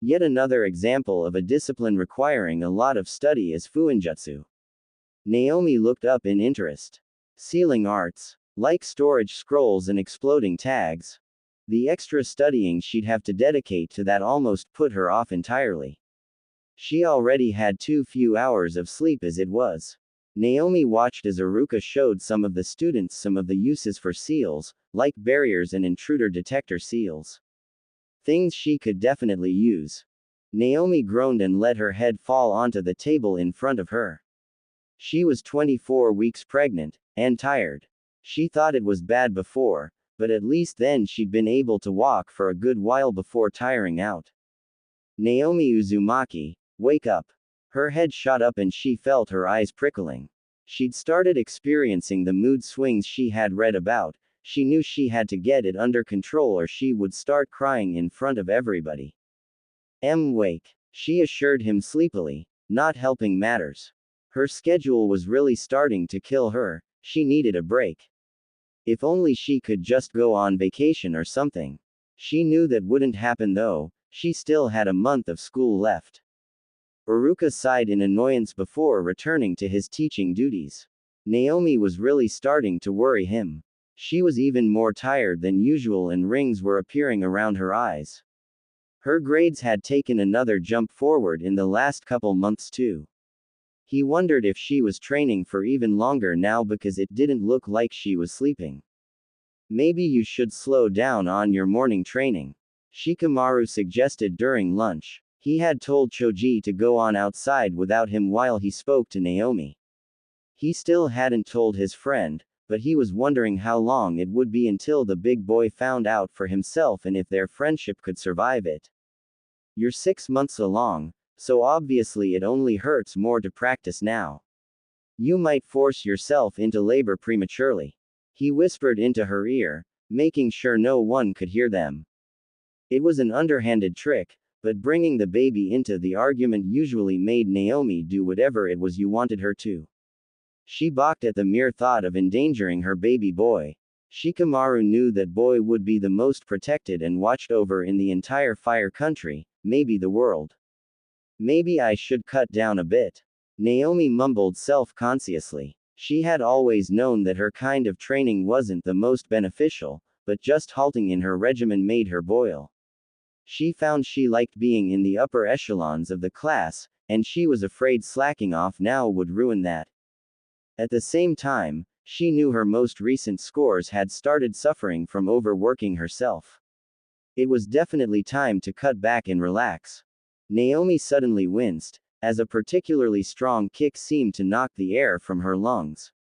Yet another example of a discipline requiring a lot of study is fuinjutsu. Naomi looked up in interest. Sealing arts. Like storage scrolls and exploding tags. The extra studying she'd have to dedicate to that almost put her off entirely. She already had too few hours of sleep as it was. Naomi watched as Aruka showed some of the students some of the uses for seals, like barriers and intruder detector seals. Things she could definitely use. Naomi groaned and let her head fall onto the table in front of her. She was 24 weeks pregnant, and tired. She thought it was bad before, but at least then she'd been able to walk for a good while before tiring out. Naomi Uzumaki, wake up. Her head shot up and she felt her eyes prickling. She'd started experiencing the mood swings she had read about. She knew she had to get it under control or she would start crying in front of everybody. Wake, she assured him sleepily, not helping matters. Her schedule was really starting to kill her, she needed a break. If only she could just go on vacation or something. She knew that wouldn't happen though, she still had a month of school left. Iruka sighed in annoyance before returning to his teaching duties. Naomi was really starting to worry him. She was even more tired than usual and rings were appearing around her eyes. Her grades had taken another jump forward in the last couple months too. He wondered if she was training for even longer now because it didn't look like she was sleeping. Maybe you should slow down on your morning training, Shikamaru suggested during lunch. He had told Choji to go on outside without him while he spoke to Naomi. He still hadn't told his friend, but he was wondering how long it would be until the big boy found out for himself and if their friendship could survive it. You're 6 months along, so obviously it only hurts more to practice now. You might force yourself into labor prematurely. He whispered into her ear, making sure no one could hear them. It was an underhanded trick, but bringing the baby into the argument usually made Naomi do whatever it was you wanted her to. She balked at the mere thought of endangering her baby boy. Shikamaru knew that boy would be the most protected and watched over in the entire Fire Country, maybe the world. Maybe I should cut down a bit. Naomi mumbled self-consciously. She had always known that her kind of training wasn't the most beneficial, but just halting in her regimen made her boil. She found she liked being in the upper echelons of the class, and she was afraid slacking off now would ruin that. At the same time, she knew her most recent scores had started suffering from overworking herself. It was definitely time to cut back and relax. Naomi suddenly winced, as a particularly strong kick seemed to knock the air from her lungs.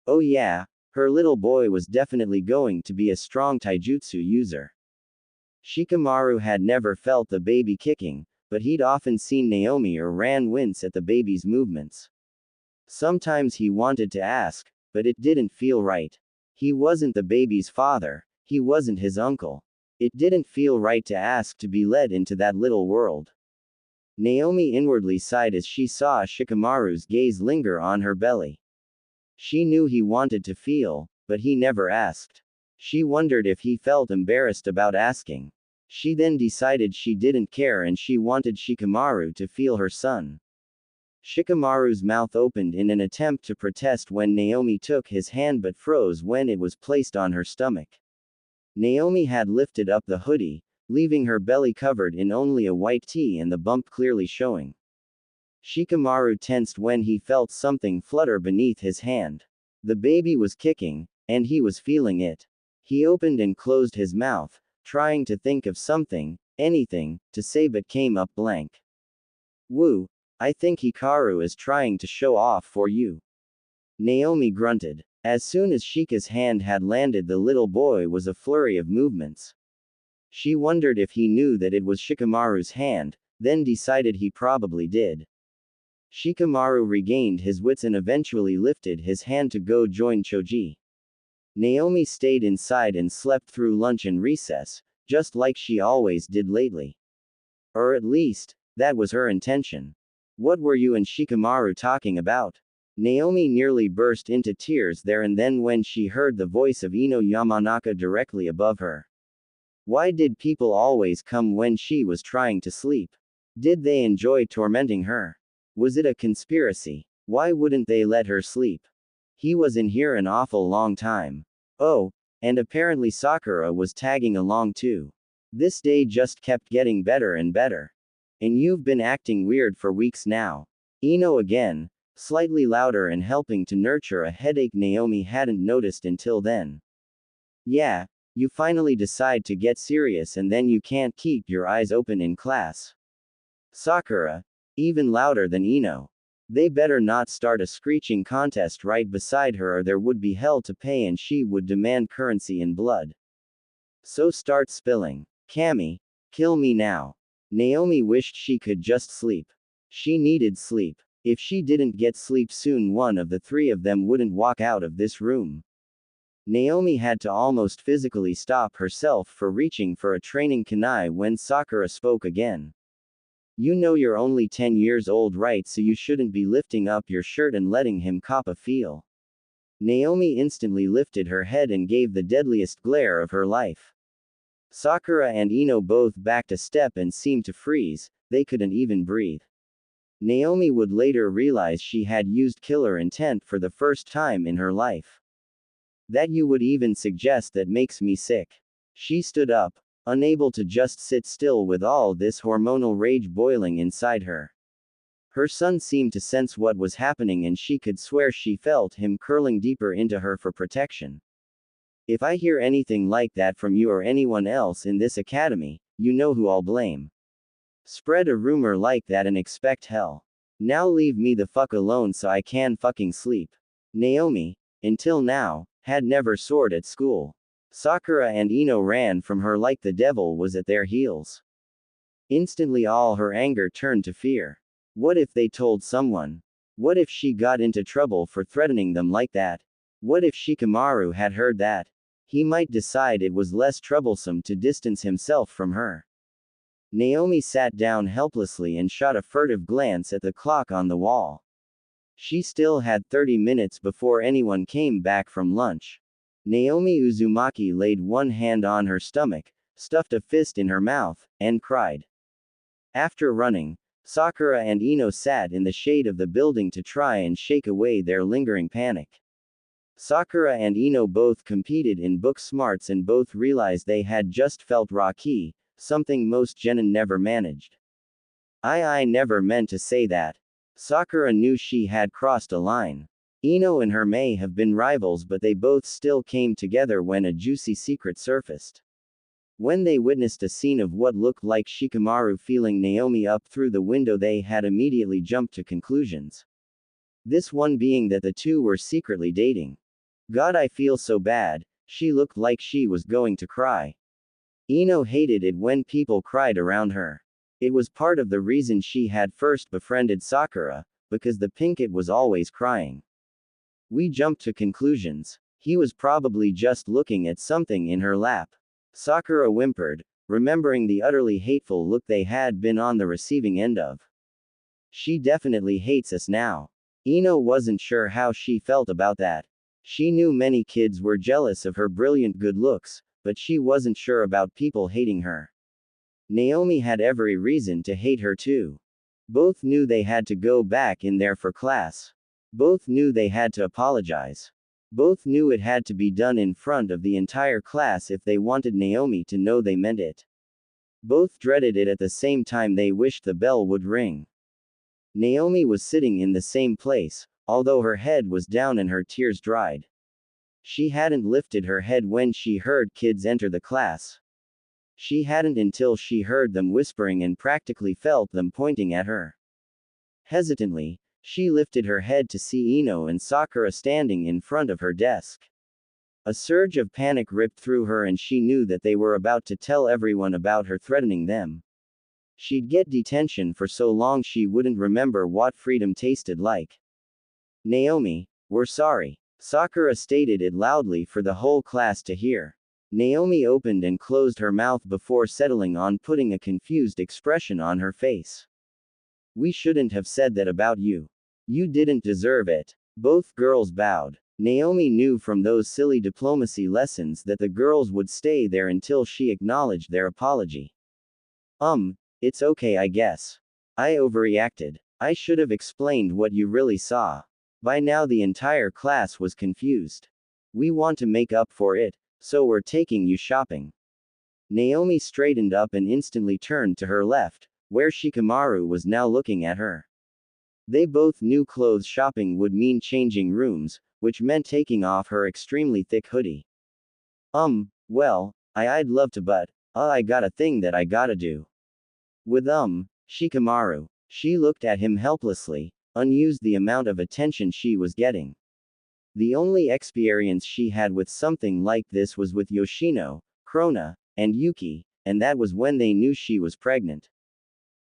Oh yeah, her little boy was definitely going to be a strong taijutsu user. Shikamaru had never felt the baby kicking, but he'd often seen Naomi or Ran wince at the baby's movements. Sometimes he wanted to ask, but it didn't feel right. He wasn't the baby's father, he wasn't his uncle. It didn't feel right to ask to be led into that little world. Naomi inwardly sighed as she saw Shikamaru's gaze linger on her belly. She knew he wanted to feel, but he never asked. She wondered if he felt embarrassed about asking. She then decided she didn't care and she wanted Shikamaru to feel her son. Shikamaru's mouth opened in an attempt to protest when Naomi took his hand but froze when it was placed on her stomach. Naomi had lifted up the hoodie, leaving her belly covered in only a white tee and the bump clearly showing. Shikamaru tensed when he felt something flutter beneath his hand. The baby was kicking, and he was feeling it. He opened and closed his mouth, trying to think of something, anything, to say but came up blank. Woo, I think Hikaru is trying to show off for you. Naomi grunted. As soon as Shika's hand had landed, the little boy was a flurry of movements. She wondered if he knew that it was Shikamaru's hand, then decided he probably did. Shikamaru regained his wits and eventually lifted his hand to go join Choji. Naomi stayed inside and slept through lunch and recess, just like she always did lately. Or at least, that was her intention. What were you and Shikamaru talking about? Naomi nearly burst into tears there and then when she heard the voice of Ino Yamanaka directly above her. Why did people always come when she was trying to sleep? Did they enjoy tormenting her? Was it a conspiracy? Why wouldn't they let her sleep? He was in here an awful long time. Oh, and apparently Sakura was tagging along too. This day just kept getting better and better. And you've been acting weird for weeks now. Ino again, slightly louder and helping to nurture a headache Naomi hadn't noticed until then. Yeah, you finally decide to get serious and then you can't keep your eyes open in class. Sakura, even louder than Ino. They better not start a screeching contest right beside her or there would be hell to pay and she would demand currency in blood. So start spilling. Kami, kill me now. Naomi wished she could just sleep. She needed sleep. If she didn't get sleep soon one of the three of them wouldn't walk out of this room. Naomi had to almost physically stop herself for reaching for a training kunai when Sakura spoke again. You know you're only 10 years old, right? So you shouldn't be lifting up your shirt and letting him cop a feel. Naomi instantly lifted her head and gave the deadliest glare of her life. Sakura and Ino both backed a step and seemed to freeze, they couldn't even breathe. Naomi would later realize she had used killer intent for the first time in her life. That you would even suggest that makes me sick. She stood up, unable to just sit still with all this hormonal rage boiling inside her. Her son seemed to sense what was happening and she could swear she felt him curling deeper into her for protection. If I hear anything like that from you or anyone else in this academy, you know who I'll blame. Spread a rumor like that and expect hell. Now leave me the fuck alone so I can fucking sleep. Naomi, until now, had never soared at school. Sakura and Ino ran from her like the devil was at their heels. Instantly all her anger turned to fear. What if they told someone? What if she got into trouble for threatening them like that? What if Shikamaru had heard that? He might decide it was less troublesome to distance himself from her. Naomi sat down helplessly and shot a furtive glance at the clock on the wall. She still had 30 minutes before anyone came back from lunch. Naomi Uzumaki laid one hand on her stomach, stuffed a fist in her mouth, and cried. After running, Sakura and Ino sat in the shade of the building to try and shake away their lingering panic. Sakura and Ino both competed in book smarts and both realized they had just felt Rocky, something most genin never managed. I never meant to say that. Sakura knew she had crossed a line. Ino and her may have been rivals, but they both still came together when a juicy secret surfaced. When they witnessed a scene of what looked like Shikamaru feeling Naomi up through the window, they had immediately jumped to conclusions. This one being that the two were secretly dating. God, I feel so bad, she looked like she was going to cry. Ino hated it when people cried around her. It was part of the reason she had first befriended Sakura, because the pinkett was always crying. We jumped to conclusions. He was probably just looking at something in her lap. Sakura whimpered, remembering the utterly hateful look they had been on the receiving end of. She definitely hates us now. Ino wasn't sure how she felt about that. She knew many kids were jealous of her brilliant good looks, but she wasn't sure about people hating her. Naomi had every reason to hate her too. Both knew they had to go back in there for class. Both knew they had to apologize. Both knew it had to be done in front of the entire class if they wanted Naomi to know they meant it. Both dreaded it at the same time. They wished the bell would ring. Naomi was sitting in the same place, although her head was down and her tears dried. She hadn't lifted her head when she heard kids enter the class. She hadn't until she heard them whispering and practically felt them pointing at her. Hesitantly, she lifted her head to see Ino and Sakura standing in front of her desk. A surge of panic ripped through her and she knew that they were about to tell everyone about her threatening them. She'd get detention for so long she wouldn't remember what freedom tasted like. Naomi, we're sorry. Sakura stated it loudly for the whole class to hear. Naomi opened and closed her mouth before settling on putting a confused expression on her face. We shouldn't have said that about you. You didn't deserve it. Both girls bowed. Naomi knew from those silly diplomacy lessons that the girls would stay there until she acknowledged their apology. It's okay, I guess. I overreacted. I should have explained what you really saw. By now the entire class was confused. We want to make up for it, so we're taking you shopping. Naomi straightened up and instantly turned to her left, where Shikamaru was now looking at her. They both knew clothes shopping would mean changing rooms, which meant taking off her extremely thick hoodie. Well, I'd love to, but, I got a thing that I gotta do. With Shikamaru. She looked at him helplessly, unused the amount of attention she was getting. The only experience she had with something like this was with Yoshino, Krona, and Yuki, and that was when they knew she was pregnant.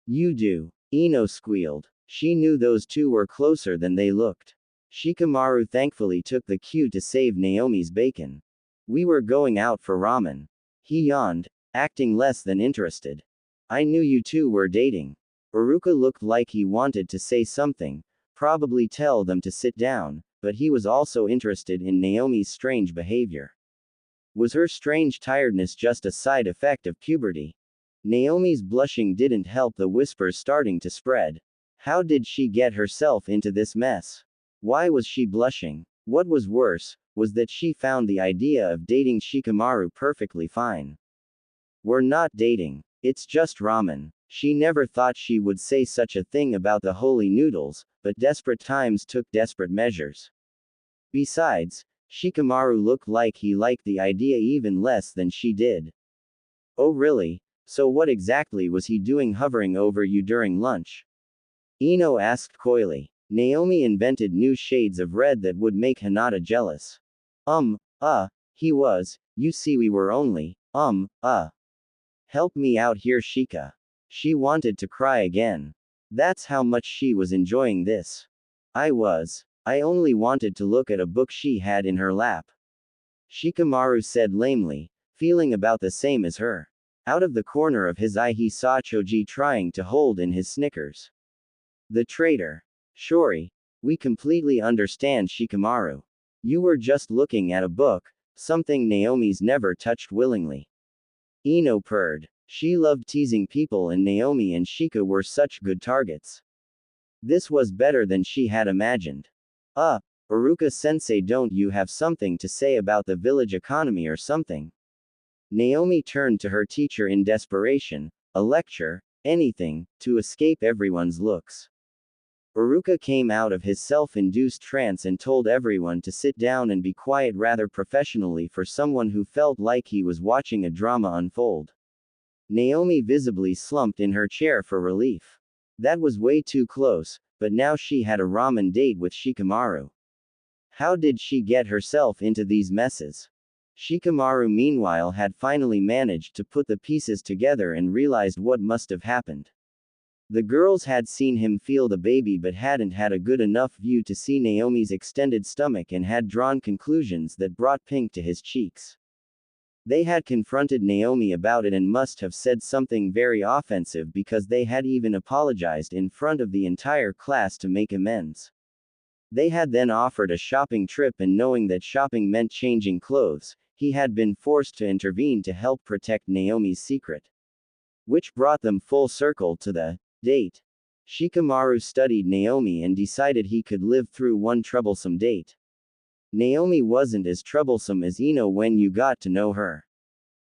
You do. Ino squealed. She knew those two were closer than they looked. Shikamaru thankfully took the cue to save Naomi's bacon. We were going out for ramen. He yawned, acting less than interested. I knew you two were dating. Naruko looked like he wanted to say something, probably tell them to sit down, but he was also interested in Naomi's strange behavior. Was her strange tiredness just a side effect of puberty? Naomi's blushing didn't help the whispers starting to spread. How did she get herself into this mess? Why was she blushing? What was worse, was that she found the idea of dating Shikamaru perfectly fine. We're not dating. It's just ramen. She never thought she would say such a thing about the holy noodles, but desperate times took desperate measures. Besides, Shikamaru looked like he liked the idea even less than she did. Oh really? So what exactly was he doing hovering over you during lunch? Ino asked coyly. Naomi invented new shades of red that would make Hinata jealous. He was, you see we were only, Help me out here Shika. She wanted to cry again. That's how much she was enjoying this. I only wanted to look at a book she had in her lap. Shikamaru said lamely, feeling about the same as her. Out of the corner of his eye he saw Choji trying to hold in his Snickers. The traitor. Shori. We completely understand Shikamaru. You were just looking at a book, something Naomi's never touched willingly. Ino purred. She loved teasing people and Naomi and Shika were such good targets. This was better than she had imagined. Aruka-sensei, don't you have something to say about the village economy or something? Naomi turned to her teacher in desperation. A lecture, anything, to escape everyone's looks. Aruka came out of his self-induced trance and told everyone to sit down and be quiet rather professionally for someone who felt like he was watching a drama unfold. Naomi visibly slumped in her chair for relief. That was way too close, but now she had a ramen date with Shikamaru. How did she get herself into these messes? Shikamaru meanwhile had finally managed to put the pieces together and realized what must have happened. The girls had seen him feel the baby but hadn't had a good enough view to see Naomi's extended stomach and had drawn conclusions that brought pink to his cheeks. They had confronted Naomi about it and must have said something very offensive because they had even apologized in front of the entire class to make amends. They had then offered a shopping trip and knowing that shopping meant changing clothes, he had been forced to intervene to help protect Naomi's secret. Which brought them full circle to the date. Shikamaru studied Naomi and decided he could live through one troublesome date. Naomi wasn't as troublesome as Ino when you got to know her.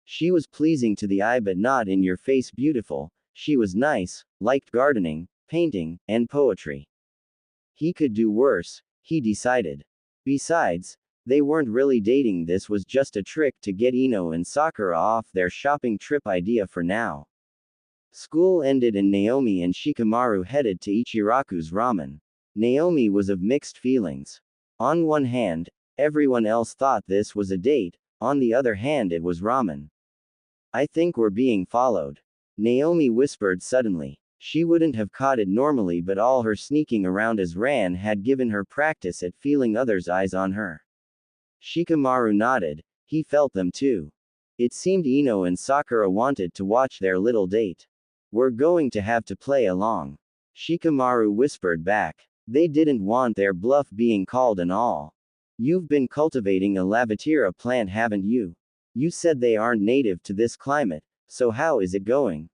She was pleasing to the eye but not in your face beautiful, she was nice, liked gardening, painting, and poetry. He could do worse, he decided. Besides, they weren't really dating, this was just a trick to get Ino and Sakura off their shopping trip idea for now. School ended and Naomi and Shikamaru headed to Ichiraku's ramen. Naomi was of mixed feelings. On one hand, everyone else thought this was a date, on the other hand it was ramen. I think we're being followed. Naomi whispered suddenly. She wouldn't have caught it normally but all her sneaking around as Ran had given her practice at feeling others' eyes on her. Shikamaru nodded, he felt them too. It seemed Ino and Sakura wanted to watch their little date. We're going to have to play along. Shikamaru whispered back. They didn't want their bluff being called and all. You've been cultivating a Lavatera plant haven't you? You said they aren't native to this climate, so how is it going?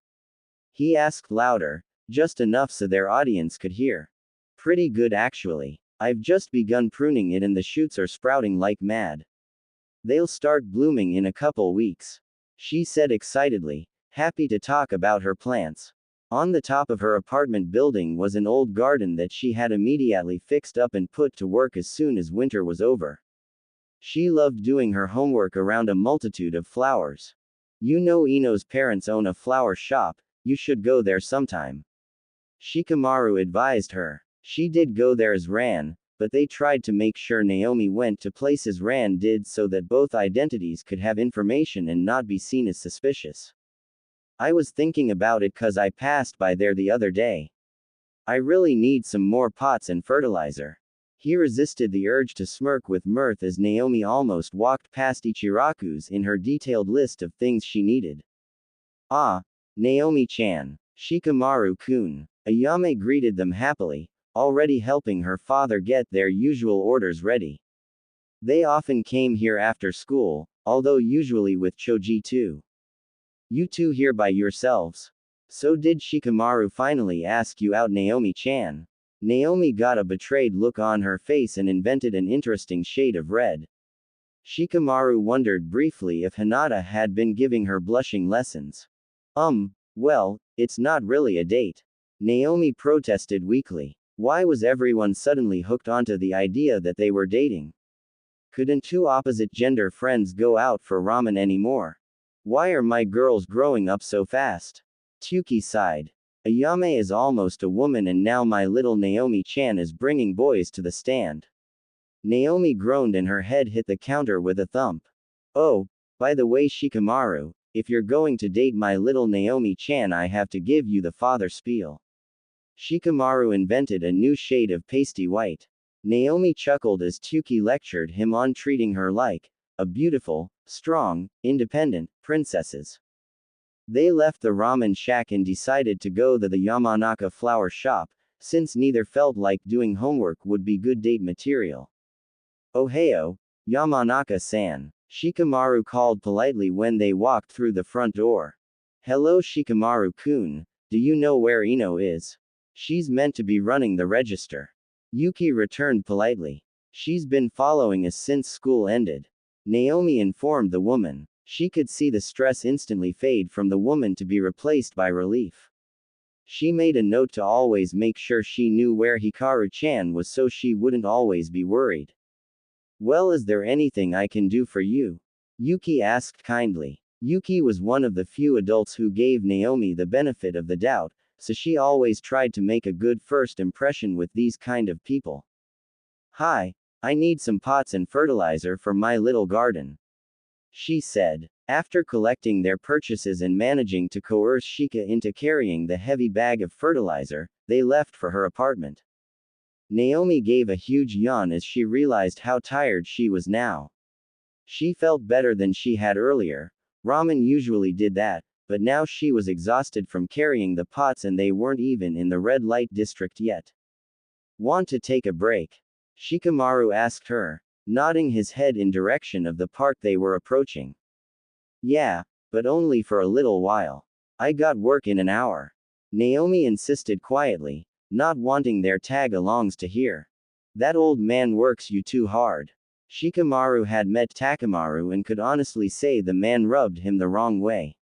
He asked louder, just enough so their audience could hear. Pretty good actually. I've just begun pruning it and the shoots are sprouting like mad. They'll start blooming in a couple weeks. She said excitedly, happy to talk about her plants. On the top of her apartment building was an old garden that she had immediately fixed up and put to work as soon as winter was over. She loved doing her homework around a multitude of flowers. You know Ino's parents own a flower shop, you should go there sometime. Shikamaru advised her. She did go there as Ran, but they tried to make sure Naomi went to places Ran did so that both identities could have information and not be seen as suspicious. I was thinking about it 'cause I passed by there the other day. I really need some more pots and fertilizer. He resisted the urge to smirk with mirth as Naomi almost walked past Ichiraku's in her detailed list of things she needed. Ah, Naomi-chan. Shikamaru-kun. Ayame greeted them happily, already helping her father get their usual orders ready. They often came here after school, although usually with Choji too. You two here by yourselves? So did Shikamaru finally ask you out, Naomi-chan? Naomi got a betrayed look on her face and invented an interesting shade of red. Shikamaru wondered briefly if Hinata had been giving her blushing lessons. Well, it's not really a date. Naomi protested weakly. Why was everyone suddenly hooked onto the idea that they were dating? Couldn't two opposite gender friends go out for ramen anymore? Why are my girls growing up so fast? Tsuki sighed. Ayame is almost a woman and now my little Naomi-chan is bringing boys to the stand. Naomi groaned and her head hit the counter with a thump. Oh, by the way, Shikamaru, if you're going to date my little Naomi-chan, I have to give you the father spiel. Shikamaru invented a new shade of pasty white. Naomi chuckled as Tsuki lectured him on treating her like a beautiful, strong, independent princesses. They left the ramen shack and decided to go to the Yamanaka flower shop, since neither felt like doing homework would be good date material. Ohio, Yamanaka-san. Shikamaru called politely when they walked through the front door. Hello Shikamaru-kun, do you know where Ino is? She's meant to be running the register. Yuki returned politely. She's been following us since school ended. Naomi informed the woman. She could see the stress instantly fade from the woman to be replaced by relief. She made a note to always make sure she knew where Hikaru-chan was so she wouldn't always be worried. Well, is there anything I can do for you? Yuki asked kindly. Yuki was one of the few adults who gave Naomi the benefit of the doubt, so she always tried to make a good first impression with these kind of people. Hi, I need some pots and fertilizer for my little garden, she said. After collecting their purchases and managing to coerce Shika into carrying the heavy bag of fertilizer, they left for her apartment. Naomi gave a huge yawn as she realized how tired she was now. She felt better than she had earlier. Ramen usually did that, but now she was exhausted from carrying the pots and they weren't even in the red light district yet. Want to take a break? Shikamaru asked her, nodding his head in direction of the park they were approaching. Yeah, but only for a little while. I got work in an hour. Naomi insisted quietly, not wanting their tag-alongs to hear. That old man works you too hard. Shikamaru had met Takamaru and could honestly say the man rubbed him the wrong way.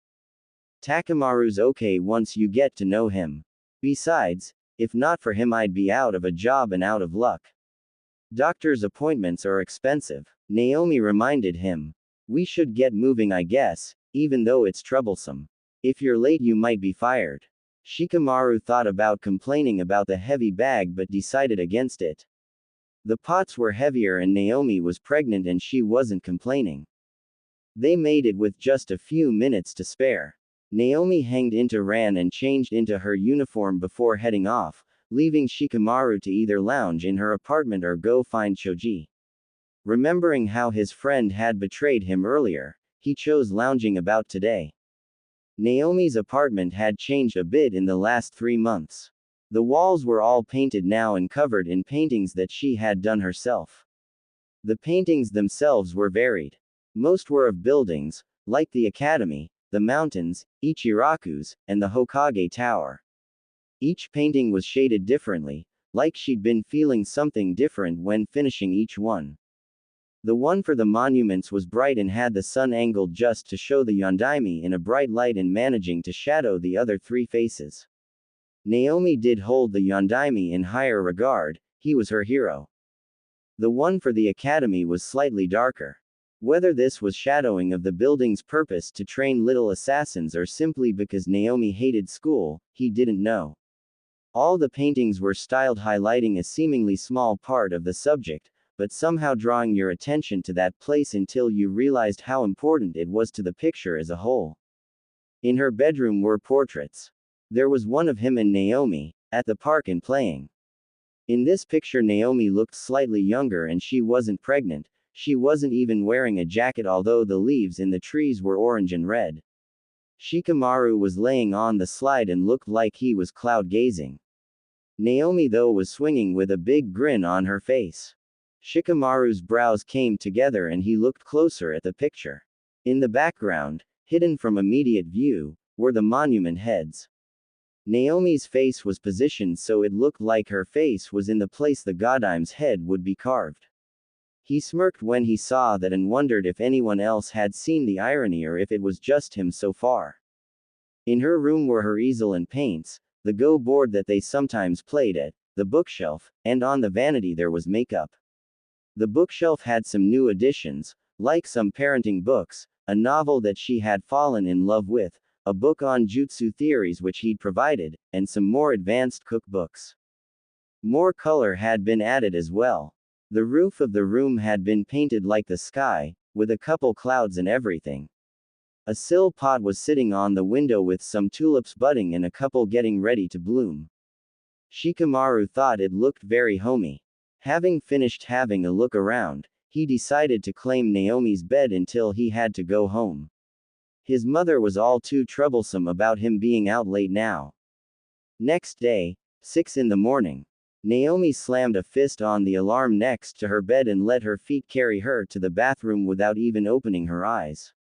Takamaru's okay once you get to know him. Besides, if not for him I'd be out of a job and out of luck. Doctor's appointments are expensive, Naomi reminded him. We should get moving, I guess, even though it's troublesome. If you're late you might be fired. Shikamaru thought about complaining about the heavy bag but decided against it. The pots were heavier and Naomi was pregnant and she wasn't complaining. They made it with just a few minutes to spare. Naomi hanged into Ran and changed into her uniform before heading off, leaving Shikamaru to either lounge in her apartment or go find Choji. Remembering how his friend had betrayed him earlier, he chose lounging about today. Naomi's apartment had changed a bit in the last 3 months. The walls were all painted now and covered in paintings that she had done herself. The paintings themselves were varied. Most were of buildings, like the academy, the mountains, Ichiraku's, and the Hokage Tower. Each painting was shaded differently, like she'd been feeling something different when finishing each one. The one for the monuments was bright and had the sun angled just to show the Yondaime in a bright light and managing to shadow the other 3 faces. Naomi did hold the Yondaime in higher regard, he was her hero. The one for the academy was slightly darker. Whether this was shadowing of the building's purpose to train little assassins or simply because Naomi hated school, he didn't know. All the paintings were styled highlighting a seemingly small part of the subject, but somehow drawing your attention to that place until you realized how important it was to the picture as a whole. In her bedroom were portraits. There was one of him and Naomi, at the park and playing. In this picture Naomi looked slightly younger and she wasn't pregnant, she wasn't even wearing a jacket although the leaves in the trees were orange and red. Shikamaru was laying on the slide and looked like he was cloud gazing. Naomi though was swinging with a big grin on her face. Shikamaru's brows came together and he looked closer at the picture. In the background, hidden from immediate view, were the monument heads. Naomi's face was positioned so it looked like her face was in the place the Godime's head would be carved. He smirked when he saw that and wondered if anyone else had seen the irony or if it was just him so far. In her room were her easel and paints, the Go board that they sometimes played at, the bookshelf, and on the vanity there was makeup. The bookshelf had some new additions, like some parenting books, a novel that she had fallen in love with, a book on jutsu theories which he'd provided, and some more advanced cookbooks. More color had been added as well. The roof of the room had been painted like the sky, with a couple clouds and everything. A sill pot was sitting on the window with some tulips budding and a couple getting ready to bloom. Shikamaru thought it looked very homey. Having finished having a look around, he decided to claim Naomi's bed until he had to go home. His mother was all too troublesome about him being out late now. Next day, 6 in the morning. Naomi slammed a fist on the alarm next to her bed and let her feet carry her to the bathroom without even opening her eyes.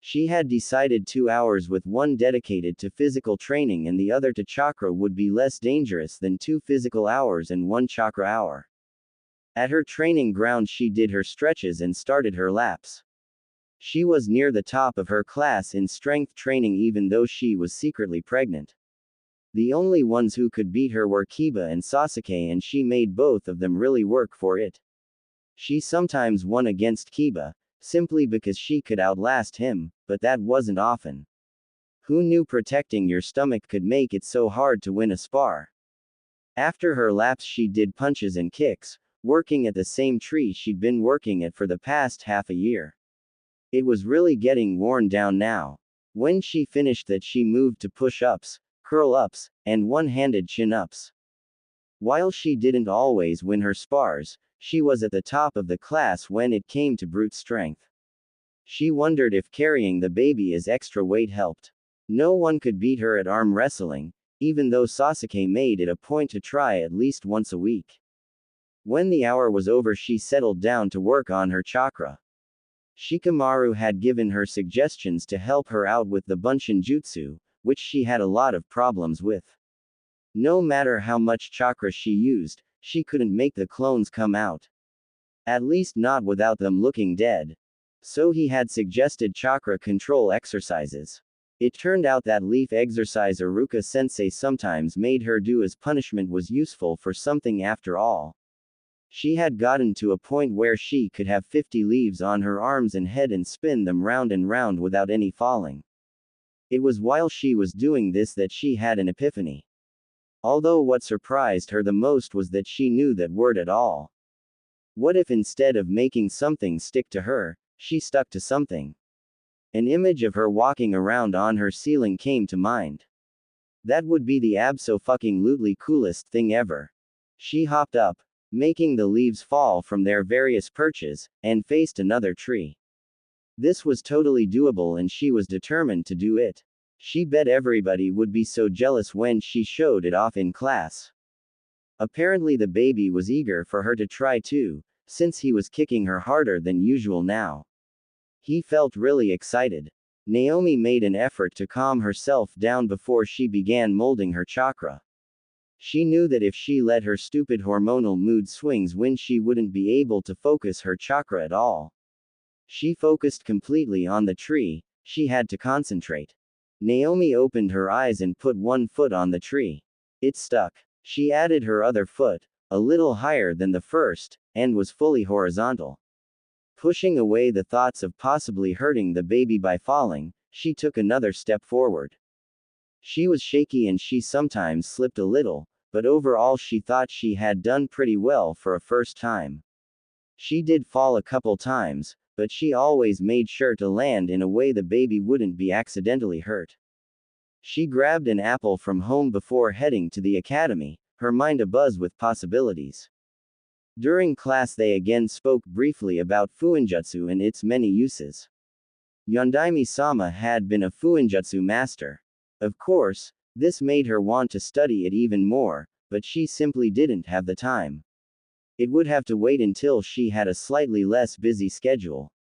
She had decided 2 hours with one dedicated to physical training and the other to chakra would be less dangerous than 2 physical hours and 1 chakra hour. At her training ground she did her stretches and started her laps. She was near the top of her class in strength training even though she was secretly pregnant. The only ones who could beat her were Kiba and Sasuke and she made both of them really work for it. She sometimes won against Kiba, simply because she could outlast him, but that wasn't often. Who knew protecting your stomach could make it so hard to win a spar? After her laps she did punches and kicks, working at the same tree she'd been working at for the past half a year. It was really getting worn down now. When she finished that she moved to push-ups, curl-ups, and one-handed chin-ups. While she didn't always win her spars, she was at the top of the class when it came to brute strength. She wondered if carrying the baby as extra weight helped. No one could beat her at arm wrestling, even though Sasuke made it a point to try at least once a week. When the hour was over she settled down to work on her chakra. Shikamaru had given her suggestions to help her out with the Bunshin Jutsu, which she had a lot of problems with. No matter how much chakra she used, she couldn't make the clones come out. At least not without them looking dead. So he had suggested chakra control exercises. It turned out that leaf exercise Iruka-sensei sometimes made her do as punishment was useful for something after all. She had gotten to a point where she could have 50 leaves on her arms and head and spin them round and round without any falling. It was while she was doing this that she had an epiphany. Although what surprised her the most was that she knew that word at all. What if instead of making something stick to her, she stuck to something? An image of her walking around on her ceiling came to mind. That would be the abso-fucking-lutely coolest thing ever. She hopped up, making the leaves fall from their various perches, and faced another tree. This was totally doable and she was determined to do it. She bet everybody would be so jealous when she showed it off in class. Apparently the baby was eager for her to try too, since he was kicking her harder than usual now. He felt really excited. Naomi made an effort to calm herself down before she began molding her chakra. She knew that if she let her stupid hormonal mood swings win she wouldn't be able to focus her chakra at all. She focused completely on the tree, she had to concentrate. Naomi opened her eyes and put one foot on the tree. It stuck. She added her other foot, a little higher than the first, and was fully horizontal. Pushing away the thoughts of possibly hurting the baby by falling, she took another step forward. She was shaky and she sometimes slipped a little, but overall she thought she had done pretty well for a first time. She did fall a couple times, but she always made sure to land in a way the baby wouldn't be accidentally hurt. She grabbed an apple from home before heading to the academy, her mind abuzz with possibilities. During class they again spoke briefly about fuinjutsu and its many uses. Yondaime-sama had been a fuinjutsu master. Of course, this made her want to study it even more, but she simply didn't have the time. It would have to wait until she had a slightly less busy schedule.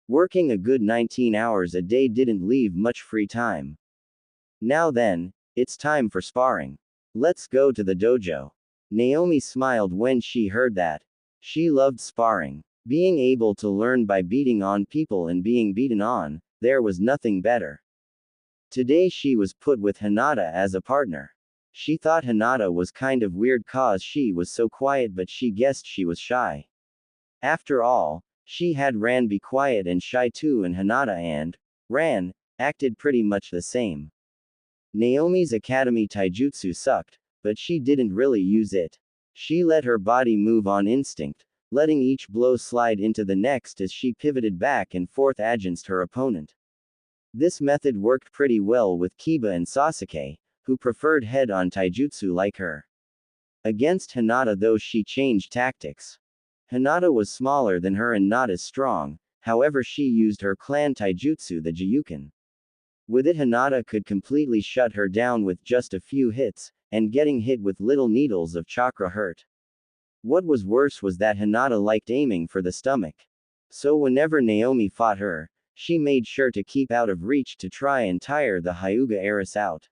Working a good 19 hours a day didn't leave much free time. Now then, it's time for sparring. Let's go to the dojo. Naomi smiled when she heard that. She loved sparring. Being able to learn by beating on people and being beaten on, there was nothing better. Today she was put with Hinata as a partner. She thought Hinata was kind of weird cause she was so quiet, but she guessed she was shy. After all, she had Ran be quiet and shy too, and Hinata and Ran acted pretty much the same. Naomi's academy taijutsu sucked, but she didn't really use it. She let her body move on instinct, letting each blow slide into the next as she pivoted back and forth against her opponent. This method worked pretty well with Kiba and Sasuke, who preferred head-on taijutsu like her. Against Hinata though she changed tactics. Hinata was smaller than her and not as strong, however she used her clan taijutsu the Jiyuken. With it Hinata could completely shut her down with just a few hits, and getting hit with little needles of chakra hurt. What was worse was that Hinata liked aiming for the stomach. So whenever Naomi fought her, she made sure to keep out of reach to try and tire the Hyuga heiress out.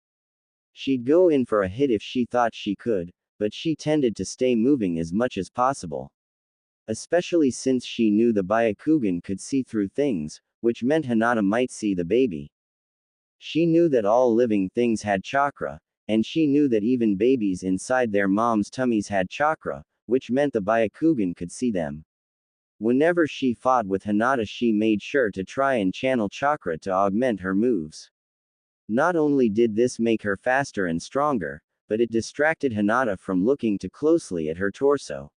She'd go in for a hit if she thought she could, but she tended to stay moving as much as possible. Especially since she knew the Byakugan could see through things, which meant Hinata might see the baby. She knew that all living things had chakra, and she knew that even babies inside their moms' tummies had chakra, which meant the Byakugan could see them. Whenever she fought with Hinata she made sure to try and channel chakra to augment her moves. Not only did this make her faster and stronger, but it distracted Hinata from looking too closely at her torso.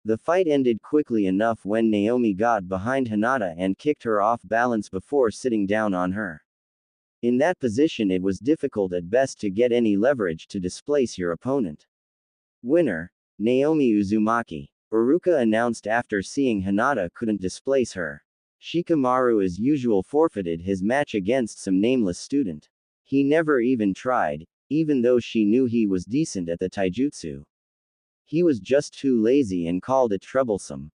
The fight ended quickly enough when Naomi got behind Hinata and kicked her off balance before sitting down on her. In that position it was difficult at best to get any leverage to displace your opponent. Winner, Naomi Uzumaki. Iruka announced after seeing Hinata couldn't displace her. Shikamaru as usual forfeited his match against some nameless student. He never even tried, even though she knew he was decent at the taijutsu. He was just too lazy and called it troublesome.